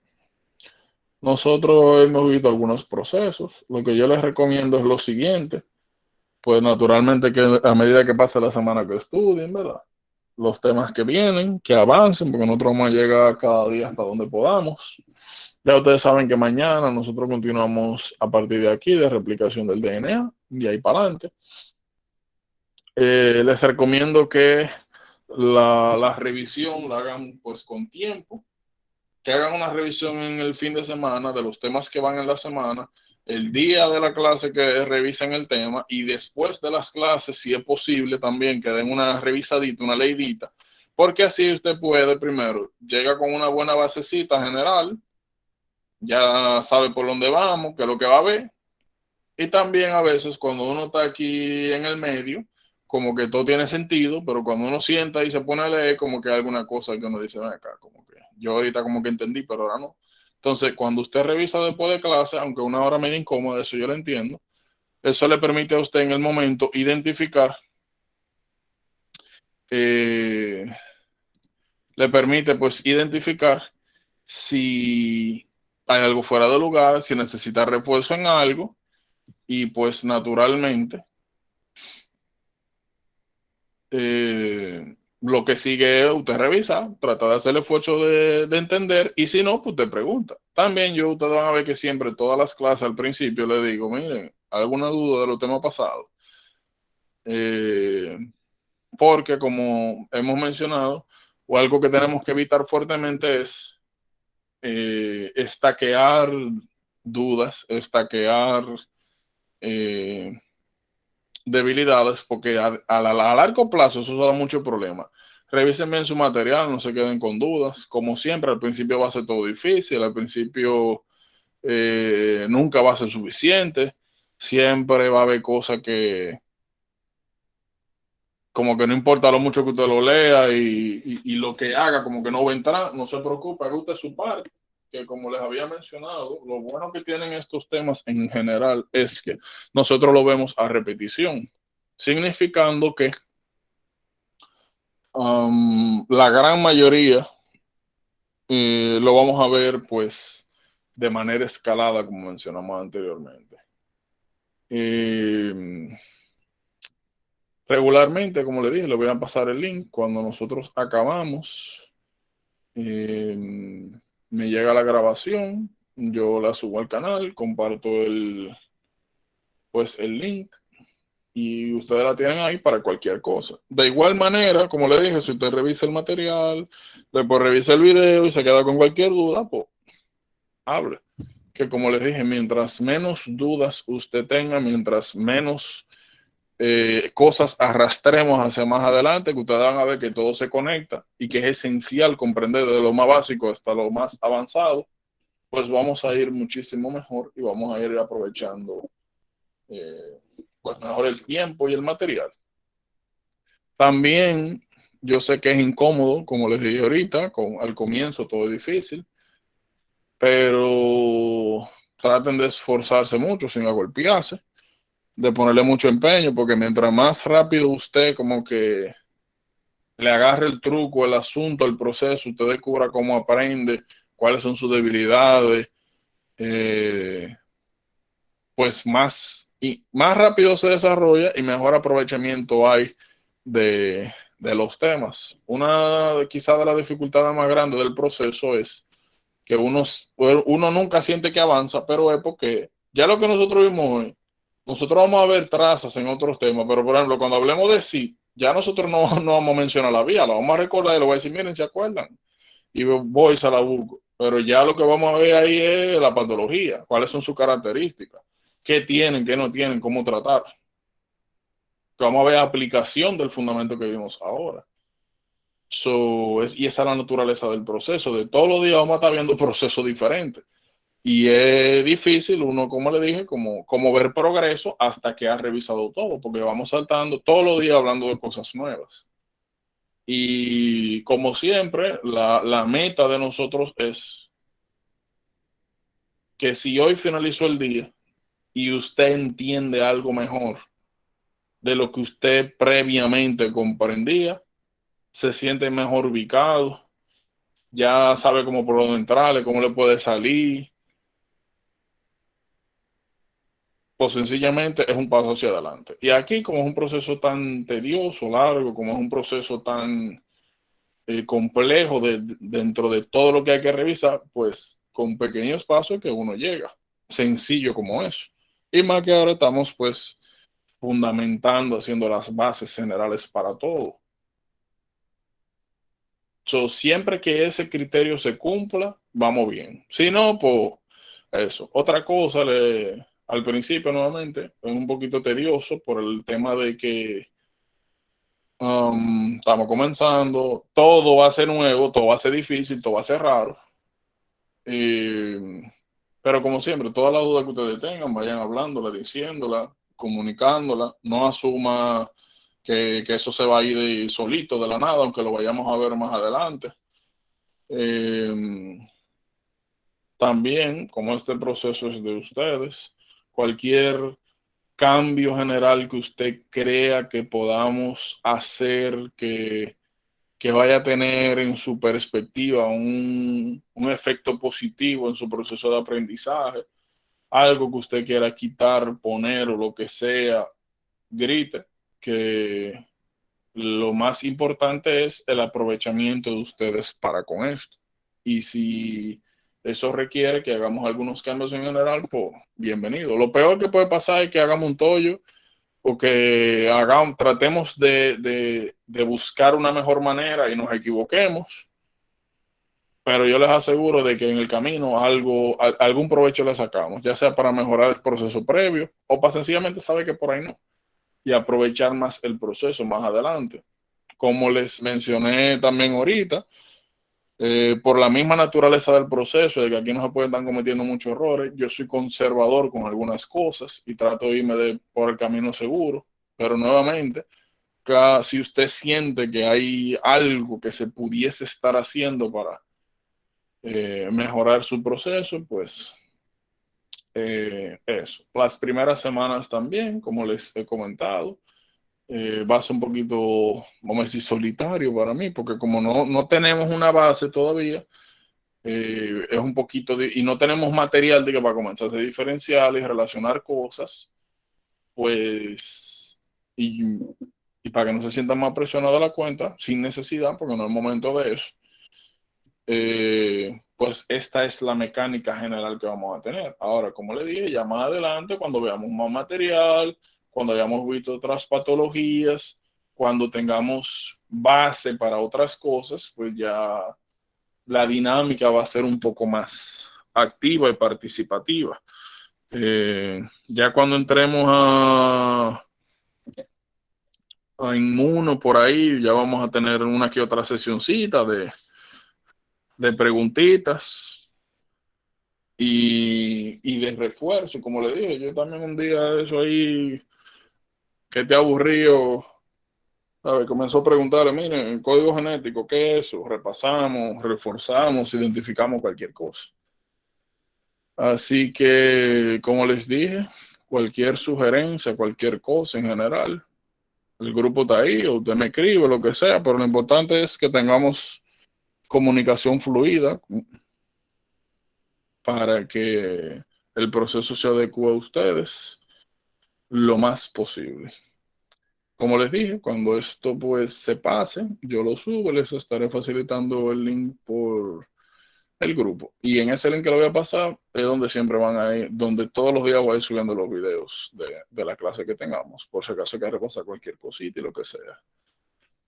Nosotros hemos visto algunos procesos. Lo que yo les recomiendo es lo siguiente. Pues naturalmente que a medida que pase la semana que estudien, ¿verdad? Los temas que vienen, que avancen, porque nosotros vamos a llegar cada día hasta donde podamos. Ya ustedes saben que mañana nosotros continuamos a partir de aquí de replicación del DNA, y ahí para adelante. Les recomiendo que la revisión la hagan pues con tiempo, que hagan una revisión en el fin de semana de los temas que van en la semana, el día de la clase que revisen el tema y después de las clases, si es posible también que den una revisadita, una leidita porque así usted puede, primero, llega con una buena basecita general, ya sabe por dónde vamos, qué es lo que va a ver, y también a veces cuando uno está aquí en el medio, como que todo tiene sentido, pero cuando uno sienta y se pone a leer, como que hay alguna cosa que uno dice, ven acá, como que yo ahorita como que entendí, pero ahora no. Entonces, cuando usted revisa después de clase, aunque una hora medio incómoda, eso yo lo entiendo, eso le permite a usted en el momento identificar, eh, le permite pues identificar si hay algo fuera de lugar, si necesita refuerzo en algo, y pues naturalmente lo que sigue es usted revisa, trata de hacer el esfuerzo de entender, y si no, pues te pregunta. También ustedes van a ver que siempre todas las clases al principio le digo, miren, ¿alguna duda de los temas pasados? Eh, Porque como hemos mencionado, o algo que tenemos que evitar fuertemente es estaquear dudas, estaquear eh, debilidades, porque a largo plazo eso da mucho problema. Revisen bien su material, no se queden con dudas. Como siempre, al principio va a ser todo difícil, al principio nunca va a ser suficiente, siempre va a haber cosas que como que no importa lo mucho que usted lo lea y lo que haga, como que no va a entrar, no se preocupe, haga usted su parte, que como les había mencionado, lo bueno que tienen estos temas en general es que nosotros lo vemos a repetición, significando que la gran mayoría lo vamos a ver pues de manera escalada, como mencionamos anteriormente. Regularmente, como le dije, le voy a pasar el link cuando nosotros acabamos. Me llega la grabación, yo la subo al canal, comparto pues el link y ustedes la tienen ahí para cualquier cosa. De igual manera, como le dije, si usted revisa el material, después revisa el video y se queda con cualquier duda, pues hable. Que como les dije, mientras menos dudas usted tenga, mientras menos cosas arrastremos hacia más adelante, que ustedes van a ver que todo se conecta y que es esencial comprender desde lo más básico hasta lo más avanzado, pues vamos a ir muchísimo mejor y vamos a ir aprovechando pues mejor el tiempo y el material. También yo sé que es incómodo, como les dije ahorita, al comienzo todo es difícil, pero traten de esforzarse mucho sin agolpearse, de ponerle mucho empeño, porque mientras más rápido usted como que le agarre el truco, el asunto, el proceso, usted descubra cómo aprende, cuáles son sus debilidades, pues más rápido se desarrolla y mejor aprovechamiento hay de los temas. Quizá de las dificultades más grandes del proceso es que uno nunca siente que avanza, pero es porque ya lo que nosotros vimos hoy, nosotros vamos a ver trazas en otros temas, pero por ejemplo, cuando hablemos de sí, ya nosotros no vamos a mencionar la vía, la vamos a recordar y lo voy a decir, miren, ¿se acuerdan? Y voy, se la busco. Pero ya lo que vamos a ver ahí es la patología, cuáles son sus características, qué tienen, qué no tienen, cómo tratar. Vamos a ver aplicación del fundamento que vimos ahora. Y esa es la naturaleza del proceso. De todos los días vamos a estar viendo procesos diferentes. Y es difícil, uno, como le dije, como ver progreso hasta que ha revisado todo, porque vamos saltando todos los días hablando de cosas nuevas. Y como siempre, la meta de nosotros es que si hoy finalizó el día y usted entiende algo mejor de lo que usted previamente comprendía, se siente mejor ubicado, ya sabe cómo por dónde entrarle, cómo le puede salir, pues sencillamente es un paso hacia adelante. Y aquí, como es un proceso tan tedioso, largo, como es un proceso tan complejo dentro de todo lo que hay que revisar, pues con pequeños pasos que uno llega, sencillo como eso. Y más que ahora estamos pues fundamentando, haciendo las bases generales para todo. Siempre que ese criterio se cumpla, vamos bien. Si no, pues eso. Otra cosa, al principio nuevamente, es un poquito tedioso por el tema de que Estamos comenzando, todo va a ser nuevo, todo va a ser difícil, todo va a ser raro. Pero como siempre, todas las dudas que ustedes tengan, vayan hablándola, diciéndola, comunicándola. No asuma que eso se va a ir solito de la nada, aunque lo vayamos a ver más adelante. También, como este proceso es de ustedes, cualquier cambio general que usted crea que podamos hacer, que vaya a tener en su perspectiva un efecto positivo en su proceso de aprendizaje, algo que usted quiera quitar, poner o lo que sea, grite, que lo más importante es el aprovechamiento de ustedes para con esto. Y si eso requiere que hagamos algunos cambios en general, pues bienvenido. Lo peor que puede pasar es que hagamos un tollo o que tratemos de buscar una mejor manera y nos equivoquemos. Pero yo les aseguro de que en el camino algún provecho le sacamos, ya sea para mejorar el proceso previo o para sencillamente saber que por ahí no, y aprovechar más el proceso más adelante. Como les mencioné también ahorita, por la misma naturaleza del proceso, de que aquí no se pueden estar cometiendo muchos errores, yo soy conservador con algunas cosas y trato de irme por el camino seguro, pero nuevamente, si usted siente que hay algo que se pudiese estar haciendo para mejorar su proceso, pues eso. Las primeras semanas también, como les he comentado, va a ser un poquito, vamos a decir, solitario para mí, porque como no tenemos una base todavía, es un poquito, y no tenemos material de que para comenzar a hacer diferenciales y relacionar cosas, pues, y para que no se sientan más presionados a la cuenta, sin necesidad, porque no es momento de eso. Pues esta es la mecánica general que vamos a tener. Ahora, como le dije, ya más adelante, cuando veamos más material, cuando hayamos visto otras patologías, cuando tengamos base para otras cosas, pues ya la dinámica va a ser un poco más activa y participativa. Ya cuando entremos a inmuno por ahí, ya vamos a tener una que otra sesioncita de preguntitas y de refuerzo, como le dije. Yo también un día eso ahí que te aburrió, ¿sabes? Comenzó a preguntarle, miren, el código genético, ¿qué es eso? Repasamos, reforzamos, identificamos cualquier cosa. Así que, como les dije, cualquier sugerencia, cualquier cosa en general, el grupo está ahí, o usted me escribe, lo que sea, pero lo importante es que tengamos comunicación fluida para que el proceso se adecue a ustedes lo más posible. Como les dije, cuando esto pues se pase, yo lo subo, les estaré facilitando el link por el grupo. Y en ese link que lo voy a pasar es donde siempre van a ir, donde todos los días voy a ir subiendo los videos de la clase que tengamos, por si acaso hay que repasar cualquier cosita y lo que sea.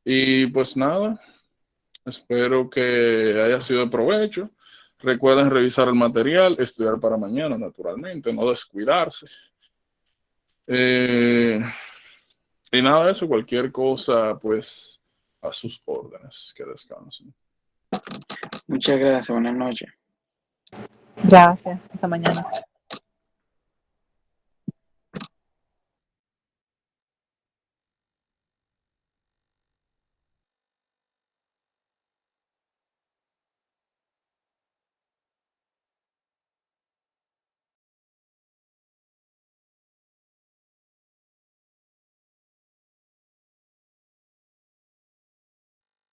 Y pues nada, espero que haya sido de provecho. Recuerden revisar el material, estudiar para mañana, naturalmente, no descuidarse. Y nada de eso, cualquier cosa, pues a sus órdenes, que descansen. Muchas gracias, buenas noches. Gracias. Hasta mañana.